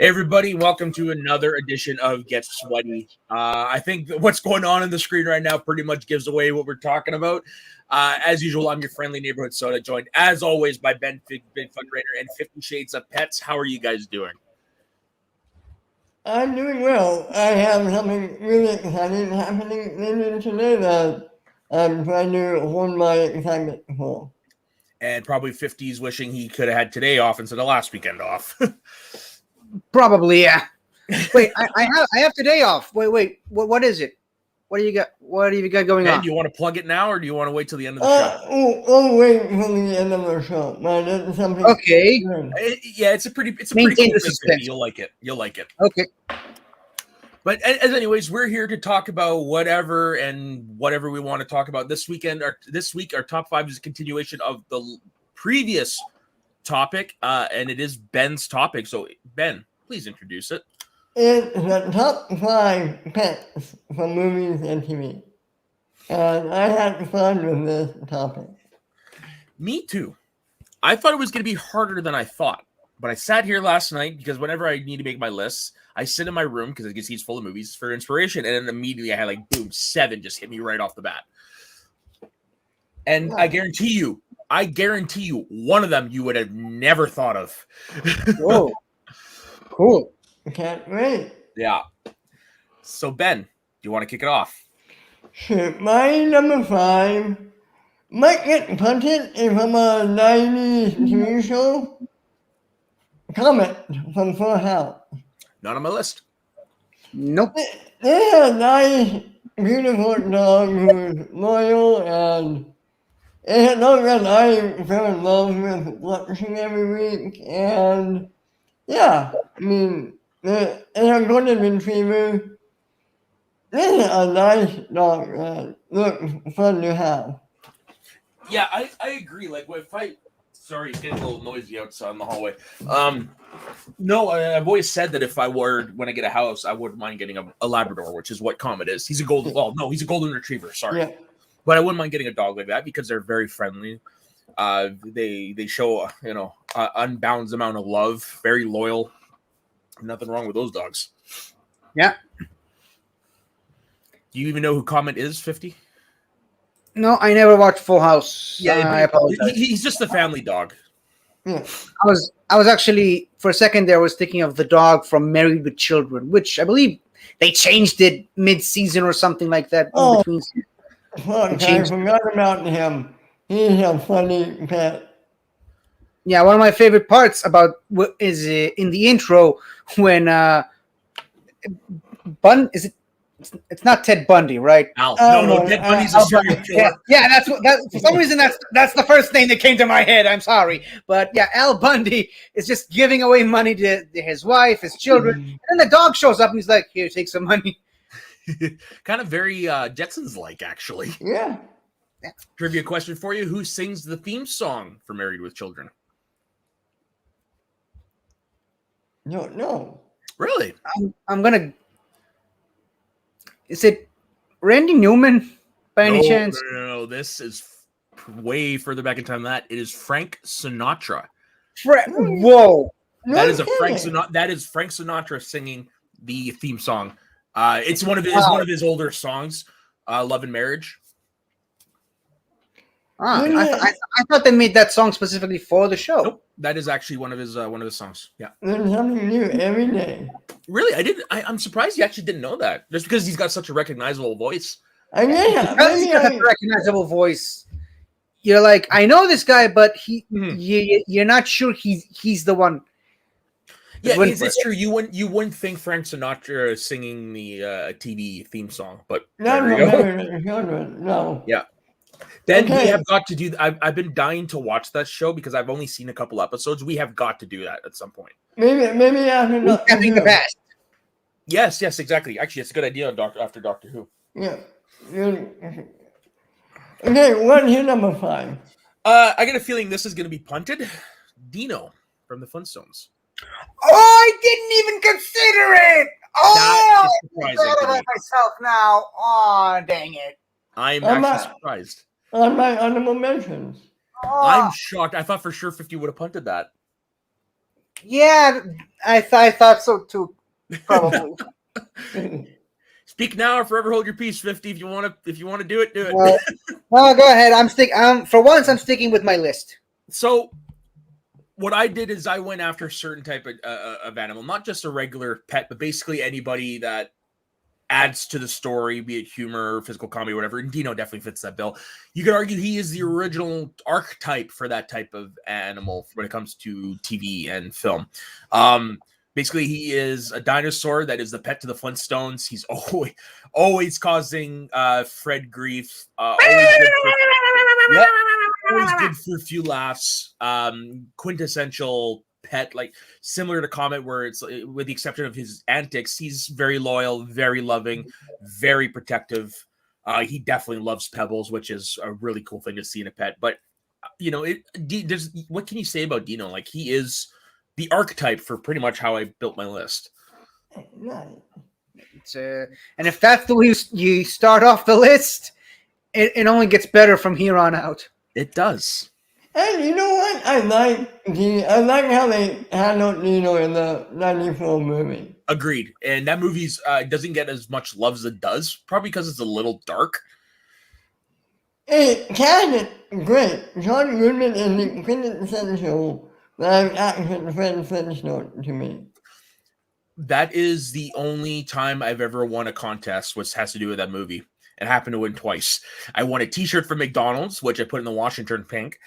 Hey everybody, welcome to another edition of Get Sweaty. I think what's going on the screen right now pretty much gives away what we're talking about. As usual, I'm your friendly neighborhood soda, joined as always by Ben Big Fun Raider and 50 Shades of Pets. How are you guys doing? I'm doing well. I have something really exciting happening later today that I'm trying to hold my excitement for. And probably 50's wishing he could have had today off instead of last weekend off. Probably, yeah. Wait, I have today off. Wait. What is it? What do you got? What do you got going Ben, on? do you want to plug it now, or do you want to wait till the end of the show? I'll wait until the end of the show. But it's something. Okay. Yeah, it's a pretty cool Maintain the thing. suspense. You'll like it. You'll like it. Okay. But as anyways, we're here to talk about whatever we want to talk about this weekend. This week, our top 5 is a continuation of the previous topic, and it is Ben's topic. So, Ben, please introduce it. It's the top 5 pets from movies and TV. And I had fun with this topic. Me too. I thought it was going to be harder than I thought. But I sat here last night because whenever I need to make my lists, I sit in my room because I can see it's full of movies for inspiration. And then immediately I had like, boom, 7 just hit me right off the bat. And yeah. I guarantee you, one of them you would have never thought of. Whoa. Cool. Can't wait. Yeah. So, Ben, do you want to kick it off? Sure. My number 5 might get punted from a 90s TV show. Comment from Full House. Not on my list. Nope. They're a nice, beautiful dog who's loyal, and it's a dog that I fell in love with watching every week. And yeah, I mean, it's a golden retriever. This is a nice dog that looks fun to have. Yeah, I agree. Like, sorry, it's getting a little noisy outside in the hallway. No, I've always said that when I get a house, I wouldn't mind getting a Labrador, which is what Comet is. He's a golden retriever. Sorry, yeah. But I wouldn't mind getting a dog like that because they're very friendly. They show unbounded amount of love, very loyal. Nothing wrong with those dogs. Yeah. Do you even know who Comet is, 50? No, I never watched Full House. Yeah, I apologize. He's just a family dog. Yeah. I was actually, for a second there, I was thinking of the dog from Married with Children, which I believe they changed it mid-season or something like that. Oh, I forgot about him. He's a funny pet. Yeah, one of my favorite parts is in the intro when it's not Ted Bundy, right? Al. No, Ted Bundy's a serial killer. Yeah, that's for some reason that's the first thing that came to my head. I'm sorry, but yeah, Al Bundy is just giving away money to his wife, his children, and then the dog shows up and he's like, "Here, take some money." Kind of very Jetsons-like, actually. Yeah. Trivia question for you: who sings the theme song for Married with Children? No. Really? I'm gonna. Is it Randy Newman by any chance? No. This is way further back in time than that. It is Frank Sinatra. Whoa. That is Frank Sinatra singing the theme song. It's one of his older songs, Love and Marriage. I thought they made that song specifically for the show. Nope. That is actually one of his songs. Yeah. There's something new every day. Really? I'm surprised you actually didn't know that. Just because he's got such a recognizable voice. Because he's got a recognizable voice. You're like, I know this guy, but you're not sure he's the one. Yeah, it's true. You wouldn't think Frank Sinatra is singing the TV theme song, but no. Yeah. Then we have got to do. I've been dying to watch that show because I've only seen a couple episodes. We have got to do that at some point. Maybe after the past. Yes, exactly. Actually, it's a good idea after Doctor Who. Yeah. Okay, what's your number 5? I got a feeling this is going to be punted. Dino from the Flintstones. Oh, I didn't even consider it. Oh, I'm surprising myself now. Oh, dang it. I'm actually surprised. On my honorable mentions. I'm shocked. I thought for sure 50 would have punted that. Yeah, I thought so too. Probably. Speak now or forever hold your peace. 50. If you want to do it, do it. Well, go ahead. For once, I'm sticking with my list. So what I did is I went after a certain type of animal, not just a regular pet, but basically anybody that adds to the story, be it humor, physical comedy, whatever. And Dino definitely fits that bill. You could argue he is the original archetype for that type of animal when it comes to TV and film. Basically, he is a dinosaur that is the pet to the Flintstones. He's always causing Fred grief. Always good for a few laughs. Quintessential pet, like similar to Comet, where it's with the exception of his antics, he's very loyal, very loving, very protective. He definitely loves Pebbles, which is a really cool thing to see in a pet. But there's what can you say about Dino? Like he is the archetype for pretty much how I built my list. And if that's the way you start off the list, it only gets better from here on out. It does. And you know what? I like how they handled Dino in the 94 movie. Agreed. And that movie's doesn't get as much love as it does, probably because it's a little dark. It can great. John Goodman is the quintessential live action Fred Flintstone to me. That is the only time I've ever won a contest, which has to do with that movie. It happened to win twice. I won a t-shirt from McDonald's, which I put in the Washington pink.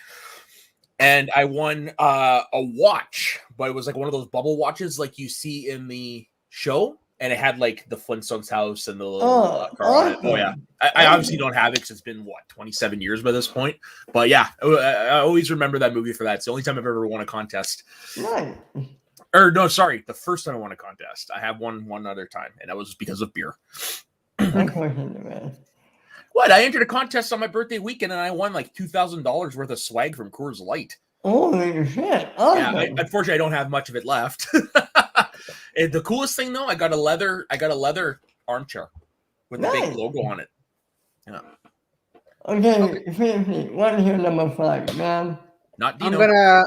And I won a watch, but it was like one of those bubble watches like you see in the show. And it had like the Flintstones house and the little car on it. Oh, yeah. I obviously don't have it because it's been, 27 years by this point. But yeah, I always remember that movie for that. It's the only time I've ever won a contest. Right. Or no, sorry. The first time I won a contest. I have won one other time, and that was because of beer. What? I entered a contest on my birthday weekend, and I won like $2,000 worth of swag from Coors Light. Holy shit! Awesome. Yeah, unfortunately, I don't have much of it left. And the coolest thing, though, I got a leather armchair with the big logo on it. Yeah. Okay. 50. What's your number 5, man? Not Dino. I'm gonna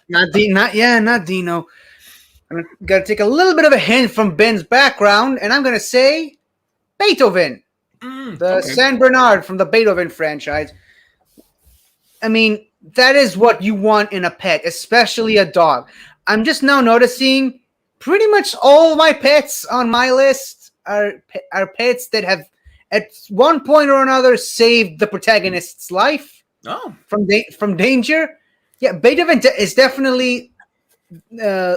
not Dino. I'm gonna take a little bit of a hint from Ben's background, and I'm gonna say Beethoven, San Bernard from the Beethoven franchise. I mean, that is what you want in a pet, especially a dog. I'm just now noticing pretty much all my pets on my list are pets that have at one point or another saved the protagonist's life from danger. Yeah, Beethoven is definitely a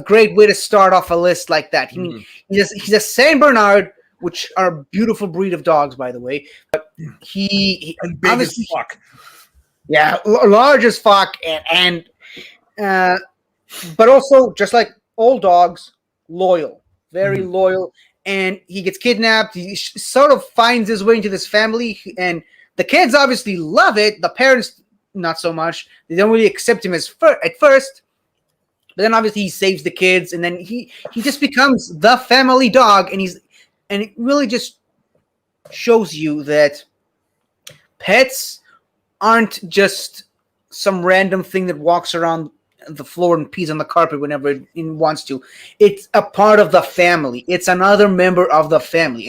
great way to start off a list like that. He's a Saint Bernard, which are a beautiful breed of dogs, by the way. But he big as fuck. Yeah, large as fuck, and but also just like all dogs, loyal, very loyal. And he gets kidnapped. He sort of finds his way into this family, and the kids obviously love it. The parents, not so much. They don't really accept him at first. But then obviously he saves the kids, and then he just becomes the family dog, and it really just shows you that pets aren't just some random thing that walks around the floor and pees on the carpet whenever it wants to. It's a part of the family. It's another member of the family.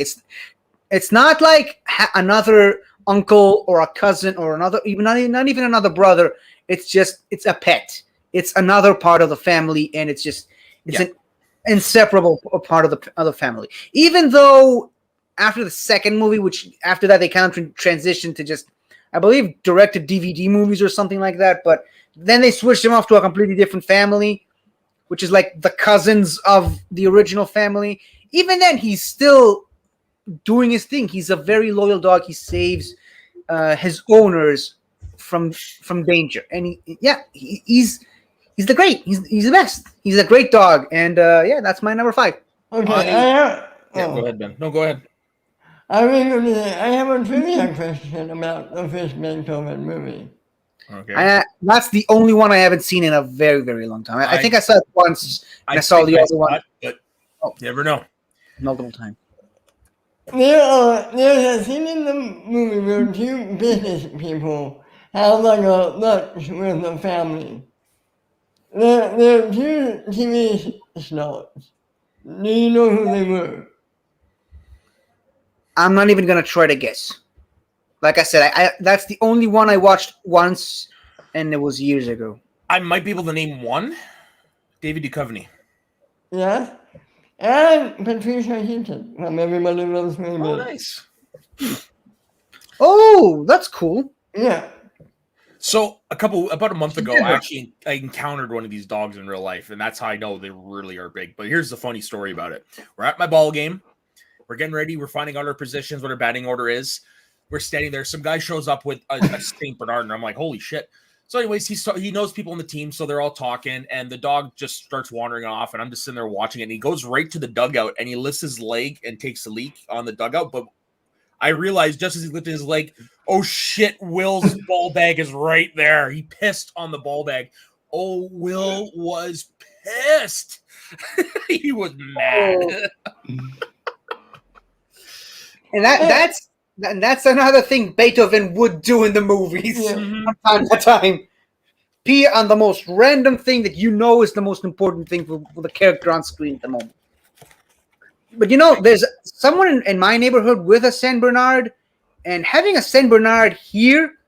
It's not like another uncle or a cousin or another, not even another brother. It's a pet. It's another part of the family, and it's an inseparable part of the family. Even though after the second movie, which after that they kind of transitioned to just, I believe, direct-to-DVD movies or something like that, but then they switched him off to a completely different family, which is like the cousins of the original family. Even then, he's still doing his thing. He's a very loyal dog. He saves his owners from danger, and he's the great. He's the best. He's a great dog, and that's my number 5. Okay, go ahead, Ben. No, go ahead. I have a trivia question about the first Beethoven movie. Okay. That's the only one I haven't seen in a very, very long time. I think I saw it once, and I saw the other one. But you never know. Multiple times. There's a scene in the movie where 2 business people have like a lunch with the family. There are two TV stars. Do you know who they were? I'm not even gonna try to guess. Like I said, I that's the only one I watched once, and it was years ago. I might be able to name one. David Duchovny. Yeah? And Patricia Heaton from Everybody Loves Raymond. Oh, nice. Oh, that's cool. Yeah. So about a month ago, I encountered one of these dogs in real life, and that's how I know they really are big. But here's the funny story about it. We're at my ball game. We're getting ready. We're finding out our positions, what our batting order is. We're standing there. Some guy shows up with a St. Bernard, and I'm like, holy shit. So anyways, he knows people on the team, so they're all talking, and the dog just starts wandering off, and I'm just sitting there watching it, and he goes right to the dugout, and he lifts his leg and takes a leak on the dugout, but I realized just as he lifted his leg, oh shit, Will's ball bag is right there. He pissed on the ball bag. Oh, Will was pissed. He was mad. And that's another thing Beethoven would do in the movies from time to time. Pee on the most random thing that you know is the most important thing for the character on screen at the moment. But there's someone in my neighborhood with a Saint Bernard, and having a Saint Bernard here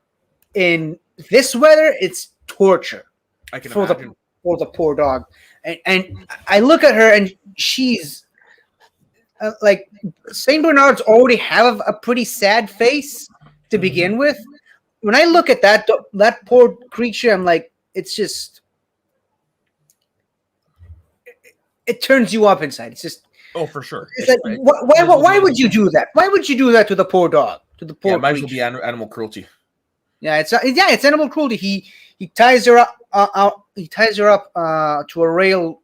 in this weather, it's torture. I can for imagine. the poor dog. And I look at her, and she's like, Saint Bernards already have a pretty sad face to begin with. When I look at that poor creature, I'm like, it's just, it turns you up inside. It's just. Oh, for sure. It's like, why would you do that? Why would you do that to the poor dog? To the poor might as creature? well be animal cruelty. Yeah, it's animal cruelty. He ties her up. He ties her up to a rail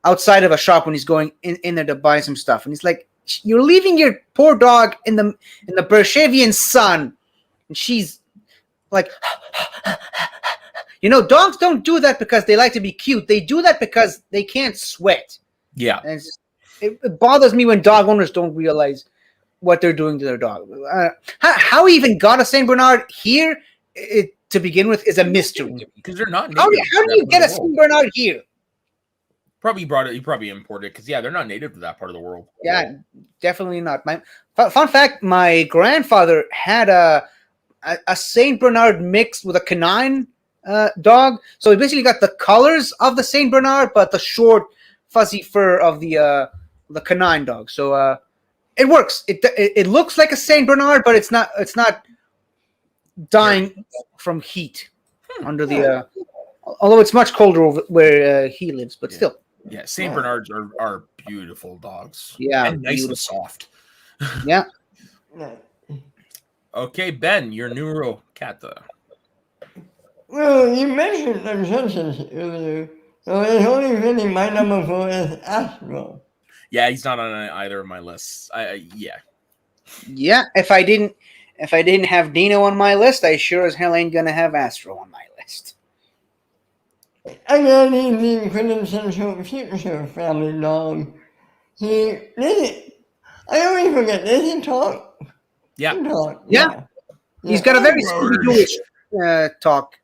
outside of a shop when he's going in there to buy some stuff, and he's like, "You're leaving your poor dog in the Bershavian sun," and she's like, dogs don't do that because they like to be cute. They do that because they can't sweat. Yeah. And it bothers me when dog owners don't realize what they're doing to their dog. How he even got a Saint Bernard here to begin with is a mystery. Because they're not. How do you get a Saint Bernard here? Probably brought it. You probably imported it because they're not native to that part of the world. Yeah, definitely not. My fun fact: my grandfather had a Saint Bernard mixed with a canine dog. So he basically got the colors of the Saint Bernard, but the short, fuzzy fur of the canine dog. So it works. It looks like a Saint Bernard, but it's not dying from heat under the. Although it's much colder over where he lives, but still. Yeah, Saint Bernards are beautiful dogs. Yeah, and nice and soft. Yeah. Okay, Ben, your neuro cat. Well, you mentioned the Simpsons earlier, so it's only fitting my number 4 is Astro. Yeah, he's not on either of my lists. Yeah, if I didn't have Dino on my list, I sure as hell ain't gonna have Astro on my list. Again, he's the quintessential future family dog. I always forget, does he talk? Yeah. He talk. Yeah. He's got a very Scooby-Doo-ish talk.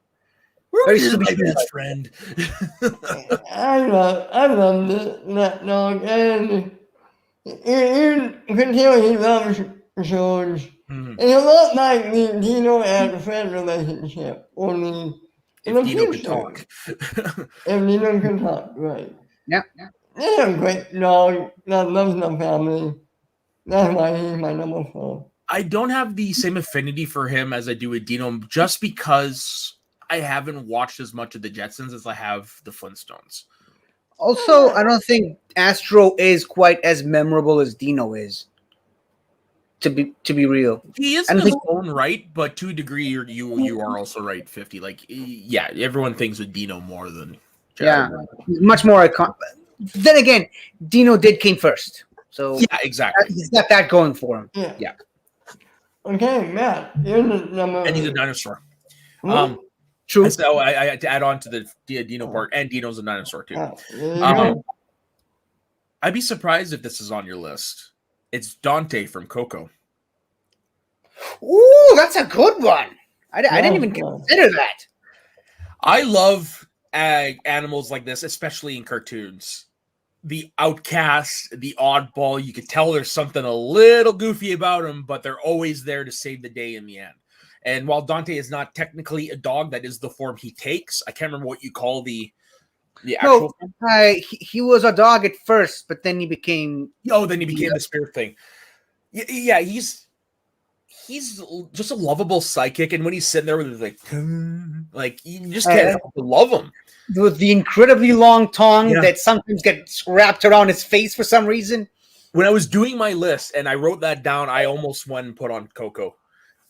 Very Scooby-Doo friend. I love that dog, and you can tell he loves George. Mm-hmm. It's a lot like the Dino and Fred relationship, only in the Dino future. can talk. If Dino can talk, right. Yeah. They're a great dog that loves the family. That's why he's my number 4. I don't have the same affinity for him as I do with Dino, just because I haven't watched as much of the Jetsons as I have the Flintstones. Also, I don't think Astro is quite as memorable as Dino is. To be real, he is in his own right, but to a degree, you are also right. 50, everyone thinks of Dino more than he's much more iconic. Then again, Dino came first, so yeah, exactly. He's got that going for him. Yeah. Okay, Matt, you're the number. And he's a dinosaur. True. So I had to add on to the Dino part, and Dino's a dinosaur too. I'd be surprised if this is on your list. It's Dante from Coco. Ooh, that's a good one. I didn't even consider that. I love animals like this, especially in cartoons. The outcast, the oddball, you could tell there's something a little goofy about them, but they're always there to save the day in the end. And while Dante is not technically a dog, that is the form he takes. I can't remember what you call the actual form. He was a dog at first, but then he became... Then he became the spirit thing. Yeah, he's just a lovable psychic, and when he's sitting there with his like you just can't help but love him. With the incredibly long tongue that sometimes gets wrapped around his face for some reason. When I was doing my list and I wrote that down, I almost went and put on Coco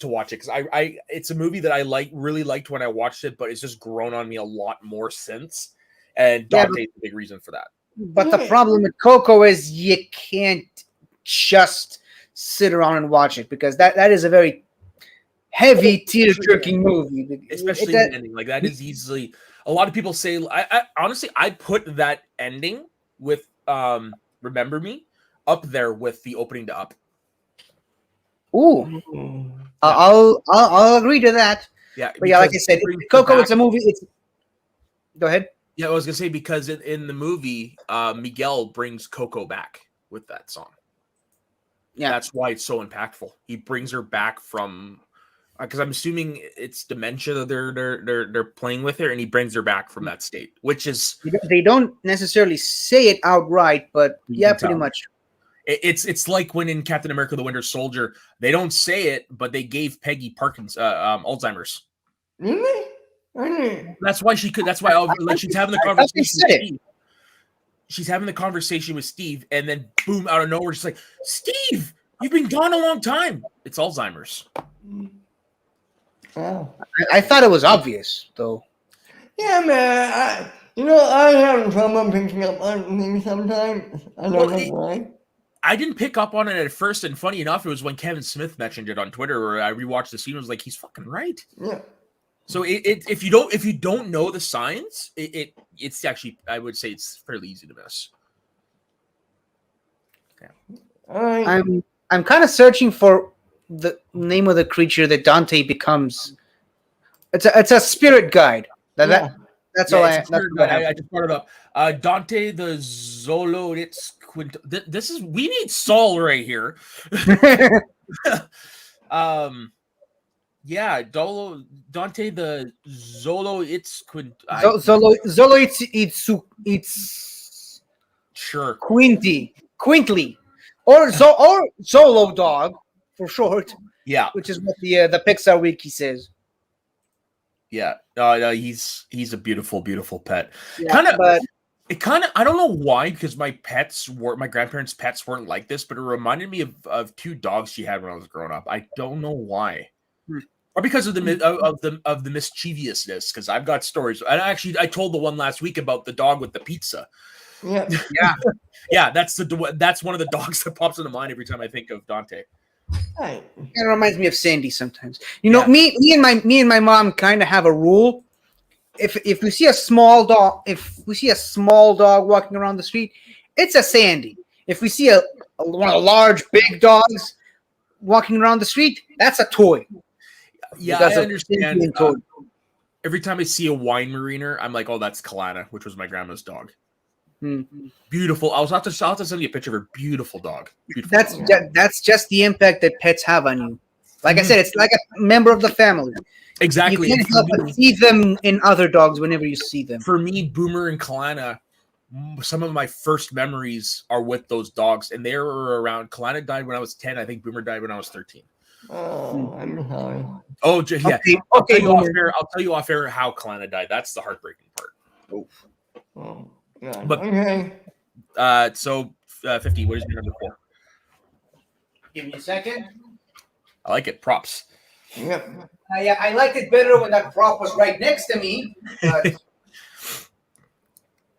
to watch it, because it's a movie that I really liked when I watched it, but it's just grown on me a lot more since. And Dante's a big reason for that. But the problem with Coco is you can't just sit around and watch it, because that is a very heavy tear-jerking movie, especially the ending. Like that is easily. A lot of people say. I honestly, I put that ending with "Remember Me" up there with the opening to Up. Ooh, I'll agree to that. Yeah, but yeah, like I said, Coco, it's a movie. Go ahead. Yeah, I was gonna say, because in the movie, Miguel brings Coco back with that song. Yeah, that's why it's so impactful. He brings her back from, because I'm assuming it's dementia that they're playing with her, and he brings her back from that state, which is, they don't necessarily say it outright, but yeah, pretty much. It's like when in Captain America: The Winter Soldier, they don't say it, but they gave Peggy Alzheimer's. Really? That's why she could. That's why she's having the conversation with Steve. She's having the conversation with Steve, and then boom, out of nowhere, she's like, "Steve, you've been gone a long time." It's Alzheimer's. Wow. I thought it was obvious, though. Yeah, man. I have trouble picking up on things sometimes. I don't know why. I didn't pick up on it at first, and funny enough, it was when Kevin Smith mentioned it on Twitter, where I rewatched the scene and was like, "He's fucking right." Yeah. So if you don't know the signs, it's actually, I would say, it's fairly easy to miss. Yeah. I'm kind of searching for the name of the creature that Dante becomes. It's a spirit guide. That's all I. I just brought it up. Dante the Zoloitzquint. This is, we need Saul right here. Yeah, Dante the Zoloitzquint. Zoloitzquintly, sure, Quintly, or Zolo Dog for short. Yeah, which is what the Pixar wiki says. Yeah, he's a beautiful, beautiful pet. Yeah, I don't know why, because my grandparents' pets weren't like this, but it reminded me of two dogs she had when I was growing up. I don't know why. Or because of the mischievousness, because I've got stories. And actually, I told the one last week about the dog with the pizza. Yeah, yeah. That's one of the dogs that pops into mind every time I think of Dante. Right. It reminds me of Sandy sometimes. Me and my mom kind of have a rule. If we see a small dog, walking around the street, it's a Sandy. If we see one of the large, big dogs walking around the street, that's a toy. Yeah, I understand. Every time I see a wine mariner, I'm like, "Oh, that's Kalana," which was my grandma's dog. Beautiful. I'll have to send you a picture of her. Beautiful dog. Beautiful that's just the impact that pets have on you. Like I said, it's like a member of the family. Exactly. You can't help but see them in other dogs whenever you see them. For me, Boomer and Kalana, some of my first memories are with those dogs, and they were around. Kalana died when I was 10. I think Boomer died when I was 13. Oh, I'm sorry. Oh, yeah. Okay. I'll tell you off air how Kalana died. That's the heartbreaking part. Oh, God. But okay. So 50. What is your number 4? Give me a second. I like it. Props. Yep. Yeah, I liked it better when that prop was right next to me. But...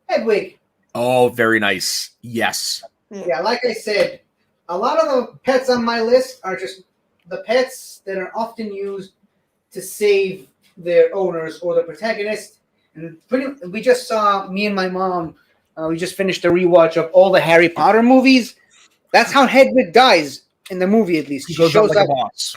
Hedwig. Oh, very nice. Yes. Yeah, like I said, a lot of the pets on my list are just the pets that are often used to save their owners or the protagonist. And we just saw, me and my mom, we just finished a rewatch of all the Harry Potter movies. That's how Hedwig dies in the movie, at least. She goes up like a boss.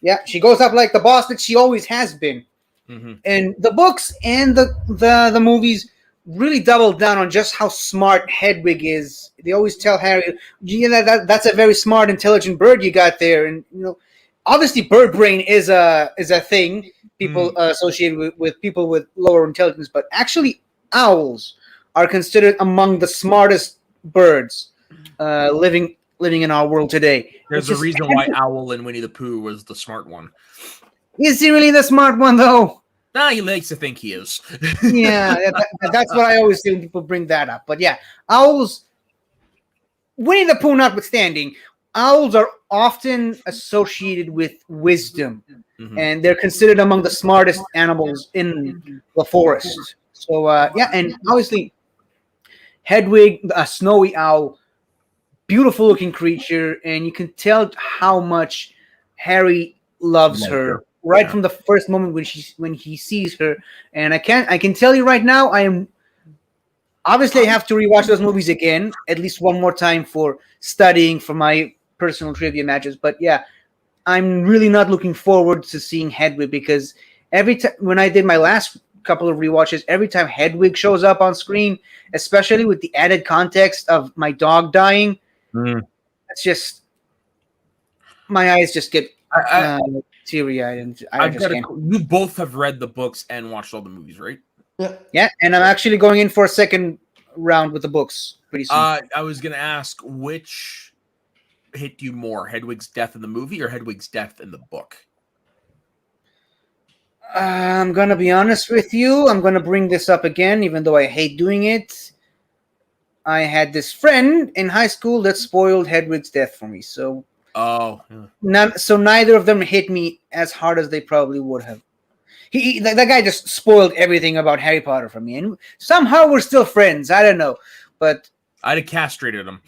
Yeah, she goes up like the boss that she always has been. Mm-hmm. And the books and the movies really double down on just how smart Hedwig is. They always tell Harry, that's a very smart, intelligent bird you got there, and obviously, bird brain is a thing people associate with people with lower intelligence, but actually, owls are considered among the smartest birds living in our world today. There's a reason why Owl and Winnie the Pooh was the smart one. Is he really the smart one, though? Nah, he likes to think he is. Yeah, that's what I always say when people bring that up. But yeah, owls, Winnie the Pooh notwithstanding, owls are often associated with wisdom, and they're considered among the smartest animals in the forest. So yeah, and obviously Hedwig, a snowy owl, beautiful looking creature, and you can tell how much Harry loves her right from the first moment when he sees her. And I can tell you right now, I have to rewatch those movies again at least one more time for studying for my personal trivia matches. But yeah, I'm really not looking forward to seeing Hedwig, because every time when I did my last couple of rewatches, every time Hedwig shows up on screen, especially with the added context of my dog dying, it's just my eyes just get teary-eyed, and I just can't. You both have read the books and watched all the movies, right? Yeah, and I'm actually going in for a second round with the books pretty soon. I was gonna ask, which hit you more, Hedwig's death in the movie or Hedwig's death in the book? I'm gonna be honest with you. I'm gonna bring this up again, even though I hate doing it. I had this friend in high school that spoiled Hedwig's death for me, so neither of them hit me as hard as they probably would have. That guy just spoiled everything about Harry Potter for me, and somehow we're still friends. I don't know, but I'd have castrated him.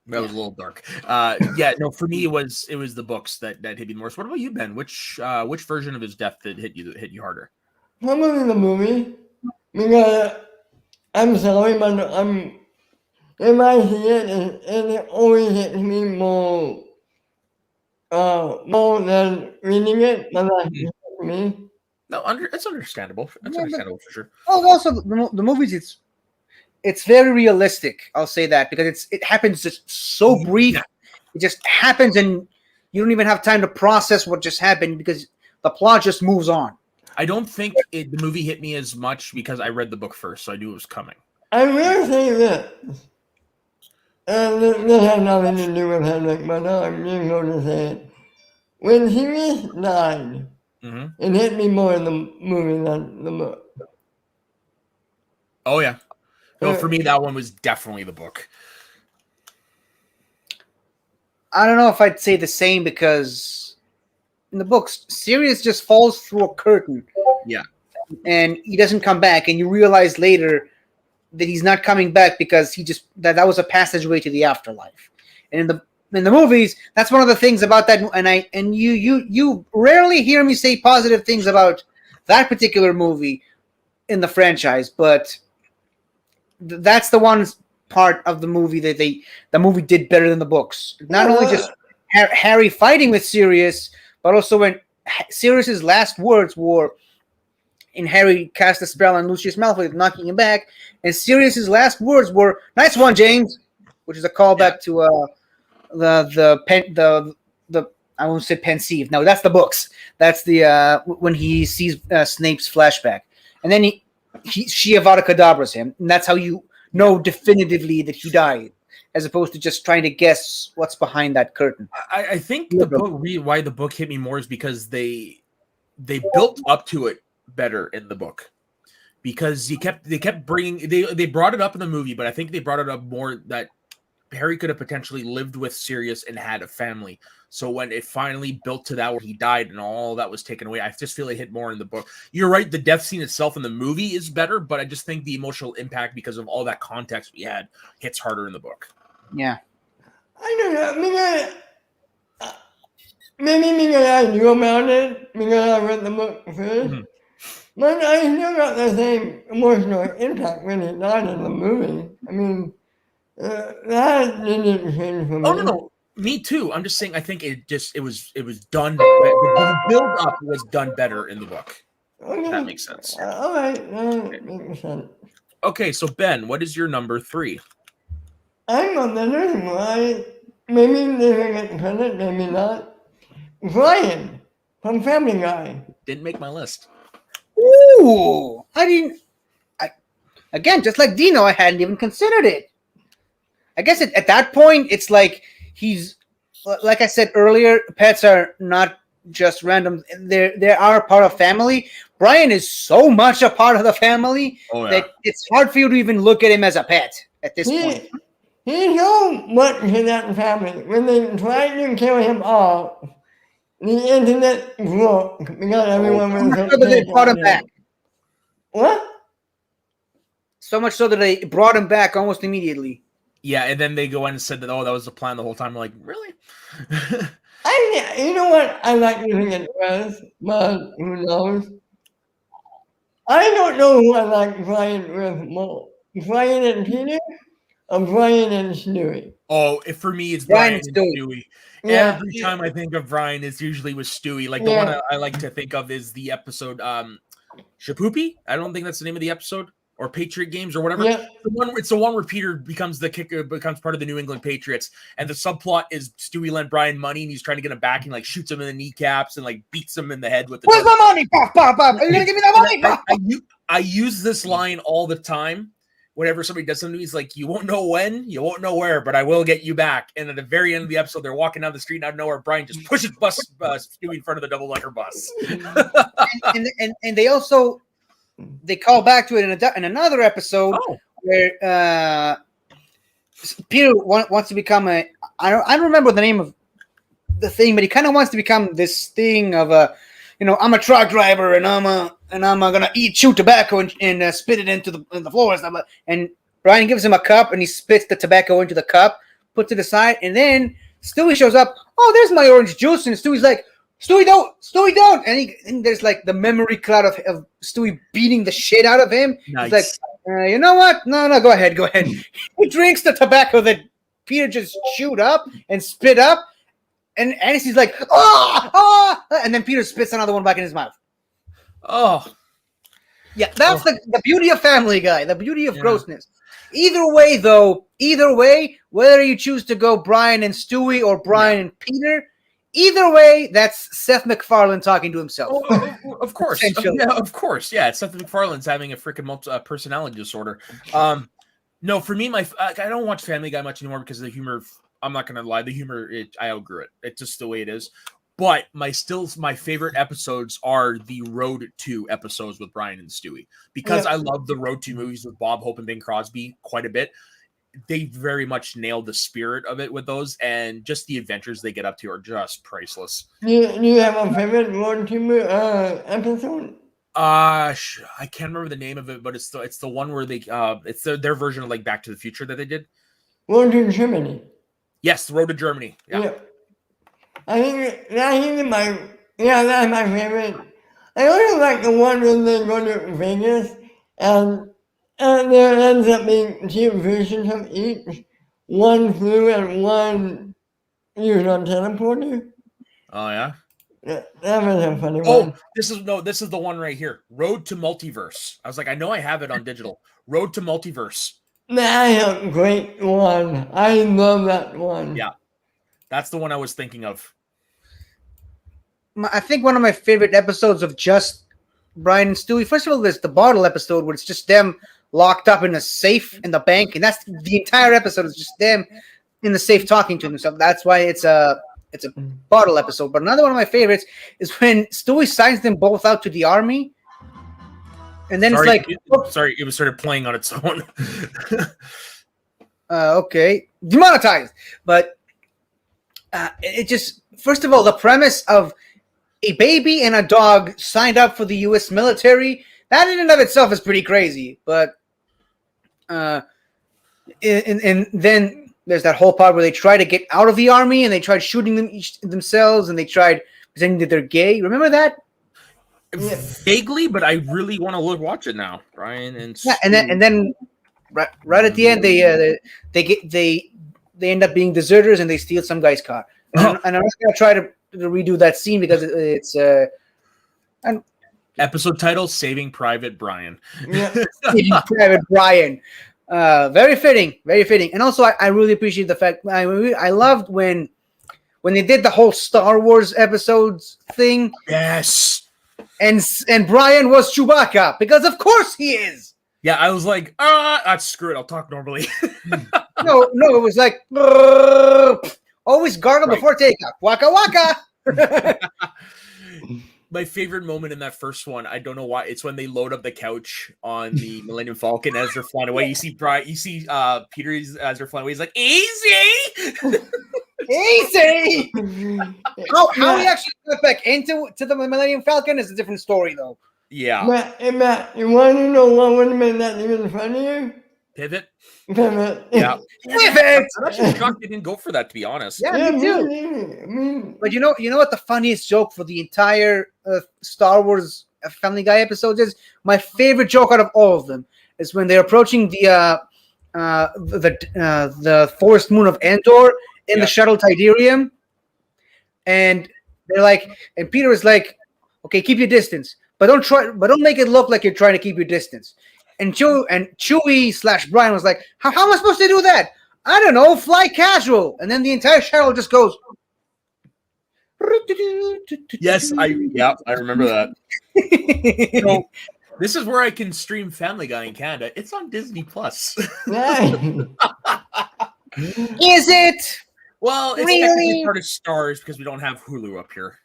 That was a little dark. For me it was the books that hit me more. So what about you, Ben? Which version of his death that hit you harder? Probably the movie, because I'm sorry, but if I see it, it always hits me more than reading it. But that's me. No, it's understandable. That's understandable for sure. Oh, also the movies, it's very realistic. I'll say that, because it happens just so brief. Yeah. It just happens, and you don't even have time to process what just happened, because the plot just moves on. I don't think the movie hit me as much because I read the book first, so I knew it was coming. I will say this, and this has nothing to do with Hedwig, but I'm just going to say it. When Sirius died, it hit me more in the movie than the book. Oh yeah. No, for me, that one was definitely the book. I don't know if I'd say the same, because in the books, Sirius just falls through a curtain. Yeah. And he doesn't come back, and you realize later that he's not coming back because that was a passageway to the afterlife. And in the movies, that's one of the things about that, and you rarely hear me say positive things about that particular movie in the franchise, but that's the one part of the movie that the movie did better than the books. Not only just Harry fighting with Sirius, but also when Sirius's last words were, and Harry cast a spell on Lucius Malfoy, knocking him back, and Sirius's last words were, "Nice one, James," which is a callback to the I won't say pensive. No, that's the books. That's the when he sees Snape's flashback, and then she Avada Kedavras him, and that's how you know definitively that he died, as opposed to just trying to guess what's behind that curtain. I think why the book hit me more is because they built up to it better in the book, because they kept bringing they brought it up in the movie, but I think they brought it up more that Harry could have potentially lived with Sirius and had a family. So when it finally built to that where he died and all that was taken away, I just feel it hit more in the book. You're right, the death scene itself in the movie is better, but I just think the emotional impact, because of all that context we had, hits harder in the book. Yeah. I don't know, because maybe because I knew about it, because I read the book first, but I still got the same emotional impact when he died in the movie. I mean, that didn't change for me. Oh, no. Me too. I'm just saying. I think it was done. The build up was done better in the book. Okay. That makes sense. All right. That makes sense. Okay, so Ben, what is your number 3? I'm on the next one. Maybe they will get credit, maybe not. Brian from Family Guy. Didn't make my list. Ooh, I didn't. Again, just like Dino, I hadn't even considered it. I guess at that point, it's like he's, like I said earlier, pets are not just random. They are a part of family. Brian is so much a part of the family that it's hard for you to even look at him as a pet at this point. He's so much in that family. When they tried to kill him off, the internet broke because everyone was So that they brought him back. What? So much so that they brought him back almost immediately. Yeah, and then they go in and said that, that was the plan the whole time. I'm like, really? You know what? I like to think it was, but who knows? I don't know who I like Brian with more. Brian and Peter or Brian and Stewie? Oh, for me, it's Brian and Stewie. Yeah, Every time I think of Brian, it's usually with Stewie. Like the one I like to think of is the episode Shapoopy. I don't think that's the name of the episode. Or Patriot Games or whatever. Yeah. It's the one where Peter becomes the kicker, becomes part of the New England Patriots, and the subplot is Stewie lent Brian money, and he's trying to get him back, and like shoots him in the kneecaps and like beats him in the head with the. Where's my money? Pop, pop, pop. Are you gonna give me that money? Pop, pop. I use this line all the time. Whenever somebody does something to me, he's like, "You won't know when, you won't know where, but I will get you back." And at the very end of the episode, they're walking down the street, and out of nowhere, Brian just pushes Stewie in front of the double-decker bus. and they also. They call back to it in another episode where Peter wants to become I don't remember the name of the thing, but he kind of wants to become this thing of I'm a truck driver and I'm gonna chew tobacco and spit it into the floor and stuff. And Brian gives him a cup and he spits the tobacco into the cup, puts it aside, and then Stewie shows up. Oh, there's my orange juice, and Stewie's like, Stewie, don't! And there's like the memory cloud of Stewie beating the shit out of him. Nice. He's like, you know what? No, go ahead. He drinks the tobacco that Peter just chewed up and spit up, and he's like, and then Peter spits another one back in his mouth. Oh. Yeah, that's the beauty of Family Guy, the beauty of grossness. Either way, whether you choose to go Brian and Stewie or Brian and Peter, either way, that's Seth MacFarlane talking to himself. Of course. Of course. Yeah, Seth MacFarlane's having a freaking personality disorder. No, for me, I don't watch Family Guy much anymore because of the humor. I'm not going to lie. The humor, I outgrew it. It's just the way it is. But my favorite episodes are the Road to episodes with Brian and Stewie. Because I love the Road to movies with Bob Hope and Bing Crosby quite a bit. They very much nailed the spirit of it with those, and just the adventures they get up to are just priceless. Do you have a favorite Road to episode? I can't remember the name of it, but it's the one where they it's their version of like Back to the Future that they did. Road to Germany. Yes, the Road to Germany. Yeah. I think that's my favorite. I also like the one when they go to Vegas and there ends up being two versions of each. One flew and one used on teleporter. Oh yeah. That was a funny one. Oh, this is the one right here. Road to Multiverse. I was like, I know I have it on digital. Road to Multiverse. That's a great one. I love that one. Yeah. That's the one I was thinking of. I think one of my favorite episodes of just Brian and Stewie. First of all, there's the bottle episode where it's just them locked up in a safe in the bank, and that's the entire episode is just them in the safe talking to themselves. That's why it's a bottle episode. But another one of my favorites is when Stewie signs them both out to the army, and then it was started playing on its own. Okay, demonetized. But it just, first of all, the premise of a baby and a dog signed up for the U.S. military, that in and of itself is pretty crazy. But and then there's that whole part where they try to get out of the army and they tried shooting themselves and they tried pretending that they're gay. Remember that? Vaguely, but I really want to watch it now. Brian and and then right at the end they they end up being deserters and they steal some guy's car. And I'm not gonna try to redo that scene because it's Episode title: Saving Private Brian. Yeah. Private Brian. Very fitting, very fitting. And also, I really appreciate the fact I loved when they did the whole Star Wars episodes thing. Yes. And Brian was Chewbacca because of course he is. Yeah, I was like, screw it. I'll talk normally. No, it was like always gargle before takeoff. Waka waka. My favorite moment in that first one, I don't know why, it's when they load up the couch on the Millennium Falcon as they're flying away. You see Peter as they're flying away. He's like, easy. Easy. How he actually got back into the Millennium Falcon is a different story, though. Yeah. Matt, you want to know what would have made that even funnier? Pivot. Pivot. Yeah. Pivot. I'm actually shocked they didn't go for that, to be honest. Yeah, me too. But you know what the funniest joke for the entire Star Wars Family Guy episode is? My favorite joke out of all of them is when they're approaching the forest moon of Endor in the shuttle Tidarium, and they're like, and Peter is like, "Okay, keep your distance, but don't make it look like you're trying to keep your distance." And Chewie / Brian was like, how am I supposed to do that? I don't know, fly casual. And then the entire shuttle just goes. Yes, I remember that. So, this is where I can stream Family Guy in Canada. It's on Disney Plus. Yeah. Is it? Well, it's technically part of Stars because we don't have Hulu up here.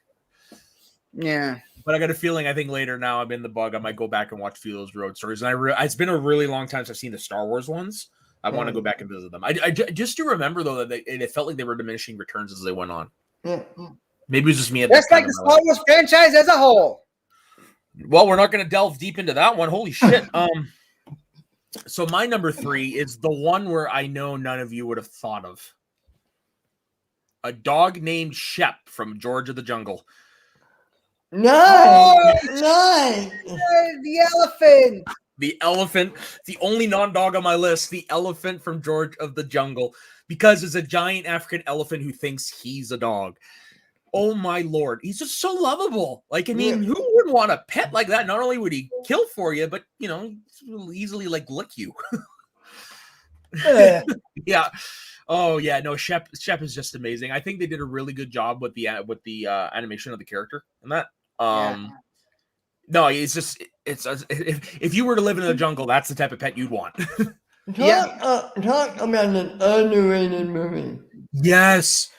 Yeah. But I got a feeling, I think later now I'm in the bug. I might go back and watch a few of those road stories. And it's been a really long time since I've seen the Star Wars ones. I want to go back and visit them. I just do remember, though, that it felt like they were diminishing returns as they went on. Yeah. Maybe it was just me. That's like the Star Wars franchise as a whole. Well, we're not going to delve deep into that one. Holy shit. So my number 3 is the one where I know none of you would have thought of. A dog named Shep from George of the Jungle. Nice. The elephant. The elephant, the only non-dog on my list, the elephant from George of the Jungle, because it's a giant African elephant who thinks he's a dog. Oh my Lord, he's just so lovable. Like, I mean, who wouldn't want a pet like that? Not only would he kill for you, but he'll easily like lick you. Yeah. Oh yeah, no, Shep is just amazing. I think they did a really good job with the animation of the character and that. No, it's if you were to live in the jungle, that's the type of pet you'd want. Talk about an underrated movie. Yes.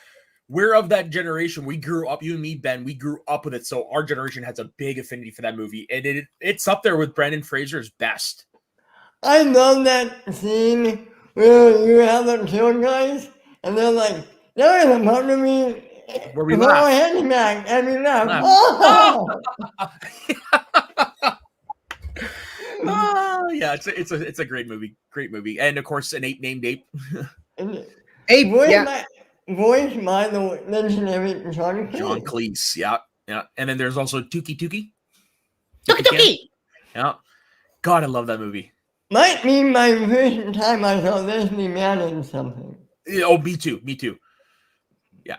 We're of that generation. We grew up, you and me, Ben, we grew up with it. So our generation has a big affinity for that movie. And it's up there with Brendan Fraser's best. I love that scene where you have the two guys and they're like, there is a part of me where we laugh. And we laugh. Oh! Oh yeah, it's a great movie. Great movie. And of course an ape named Ape. Ape, voiced by the legendary John Cleese. John Cleese, yeah. And then there's also Tuki. Tuki. Yeah. God, I love that movie. Might be my first time I saw Leslie Mann in something. Oh, me too. Yeah.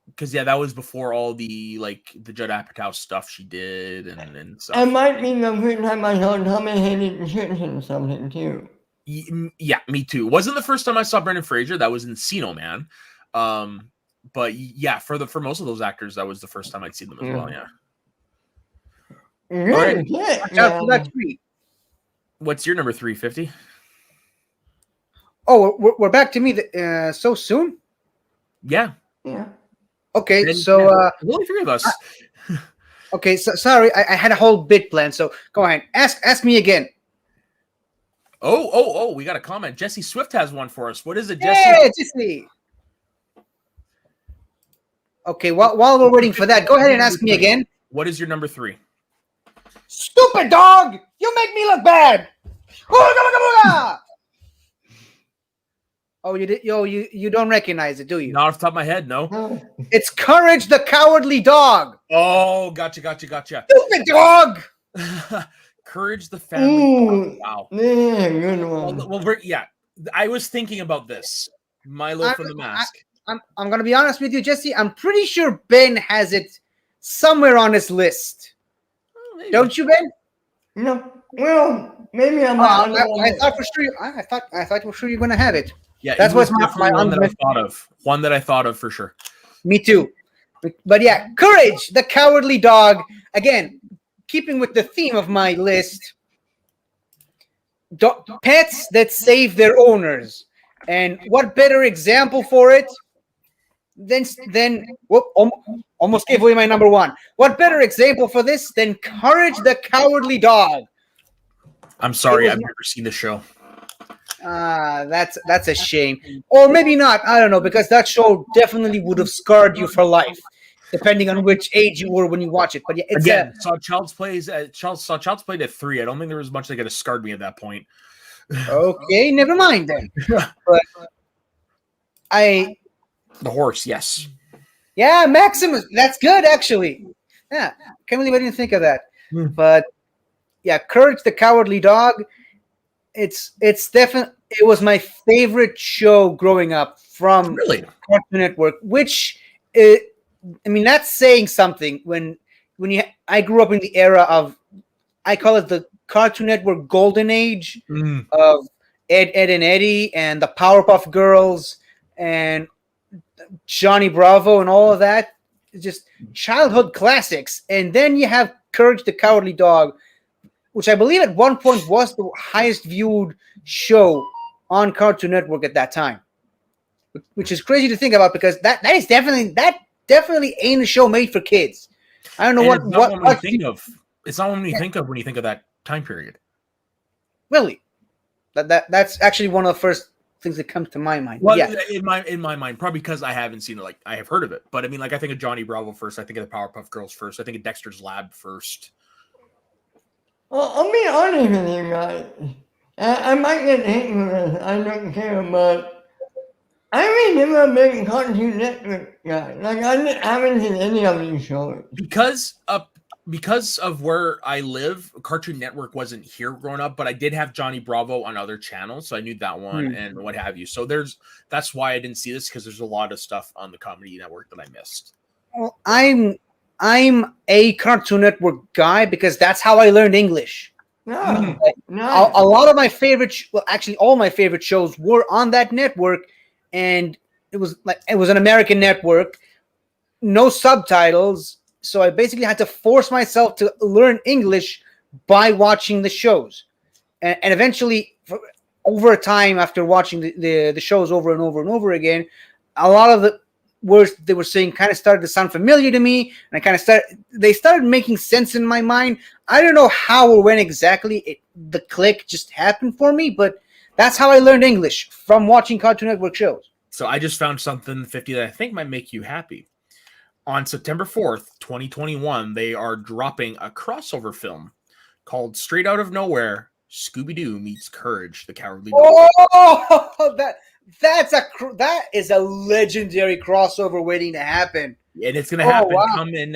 Because that was before all the the Judd Apatow stuff she did and stuff. It might be the first time I saw Tommy Hayden Church in something too. Yeah, me too. Wasn't the first time I saw Brendan Fraser. That was Encino Man. But yeah, for most of those actors, that was the first time I'd seen them as well. Yeah. Good. All right. Watch out for that tweet. What's your number 350? Oh, we're back to me so soon? Yeah. Okay, And, so only 3 of us. Okay, so sorry, I had a whole bit planned. So go ahead, ask me again. Oh, we got a comment. Jesse Swift has one for us. What is it, Jesse? Yeah, Jesse. Okay, while we're waiting for that, go ahead and ask me again. What is your number 3? Stupid dog! You make me look bad. Oh, you did? You don't recognize it, do you? Not off the top of my head, no. It's Courage the Cowardly Dog. Oh, gotcha. Stupid dog. Courage the Family. Ooh, Wow. Yeah, good one. Well, I was thinking about this. Milo from the Mask. I'm gonna be honest with you, Jesse. I'm pretty sure Ben has it somewhere on his list. Oh, Don't you, Ben? No. Well, maybe I might. I thought for sure. I thought for sure you're gonna have it. Yeah, That's it was what's definitely one that I thought of. One that I thought of for sure. Me too. But yeah, Courage, the Cowardly Dog. Again, keeping with the theme of my list, pets that save their owners. And what better example for it than whoop, almost gave away my number one. What better example for this than Courage, the Cowardly Dog? I'm sorry, I've never seen the show. That's a shame. Or maybe not. I don't know, because that show definitely would have scarred you for life, depending on which age you were when you watch it. But yeah, it's Again, saw Child's Play at 3. I don't think there was much that could have scarred me at that point. Okay, never mind then. But the horse, yes. Yeah, Maximus. That's good, actually. Yeah, can't believe I didn't think of that. But yeah, Courage the Cowardly Dog. It's definitely, it was my favorite show growing up from Really? Cartoon Network. Which, that's saying something. When I grew up in the era of, I call it the Cartoon Network golden age of Ed, and Eddie, and the Powerpuff Girls, and Johnny Bravo, and all of that. Just childhood classics. And then you have Courage the Cowardly Dog, which I believe at one point was the highest viewed show on Cartoon Network at that time. Which is crazy to think about, because that definitely ain't a show made for kids. I don't know what you think of. It's not what you think of when you think of that time period. Really? That's actually one of the first things that comes to my mind. Well, yeah. in my mind, probably because I haven't seen it. Like, I have heard of it, but I mean, like, I think of Johnny Bravo first. I think of the Powerpuff Girls first. I think of Dexter's Lab first. Well, I'll be honest with you guys. I might get hate for this. I don't care, but I really never been Cartoon Network guy. Like, I haven't seen any of these shows. Because of where I live, Cartoon Network wasn't here growing up, but I did have Johnny Bravo on other channels, so I knew that one and what have you. So that's why I didn't see this, because there's a lot of stuff on the Comedy Network that I missed. Well, I'm a Cartoon Network guy because that's how I learned English. No, nice. A lot of my favorite, actually all my favorite shows were on that network, and it was an American network, no subtitles. So I basically had to force myself to learn English by watching the shows. And eventually, over time, after watching the shows over and over and over again, a lot of the words they were saying kind of started to sound familiar to me. And they started making sense in my mind. I don't know how or when exactly the click just happened for me, but that's how I learned English, from watching Cartoon Network shows. So I just found something 50 that I think might make you happy. On September 4th, 2021, they are dropping a crossover film called Straight Out of Nowhere, Scooby-Doo Meets Courage, the Cowardly Dog. Oh, that is a legendary crossover waiting to happen. And it's going to happen come in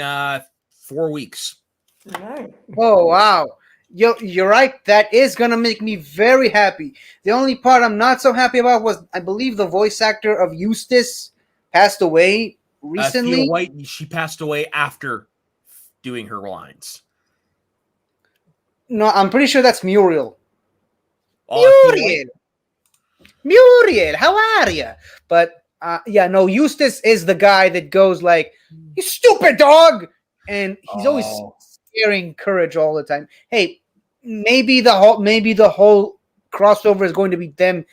4 weeks. Nice. Oh, wow. You're right. That is going to make me very happy. The only part I'm not so happy about was, I believe the voice actor of Eustace passed away recently. Thea White, she passed away after doing her lines. No, I'm pretty sure that's Muriel. Muriel, how are you? But Eustace is the guy that goes like, "You stupid dog," and he's always scaring Courage all the time. Hey, maybe the whole crossover is going to be them.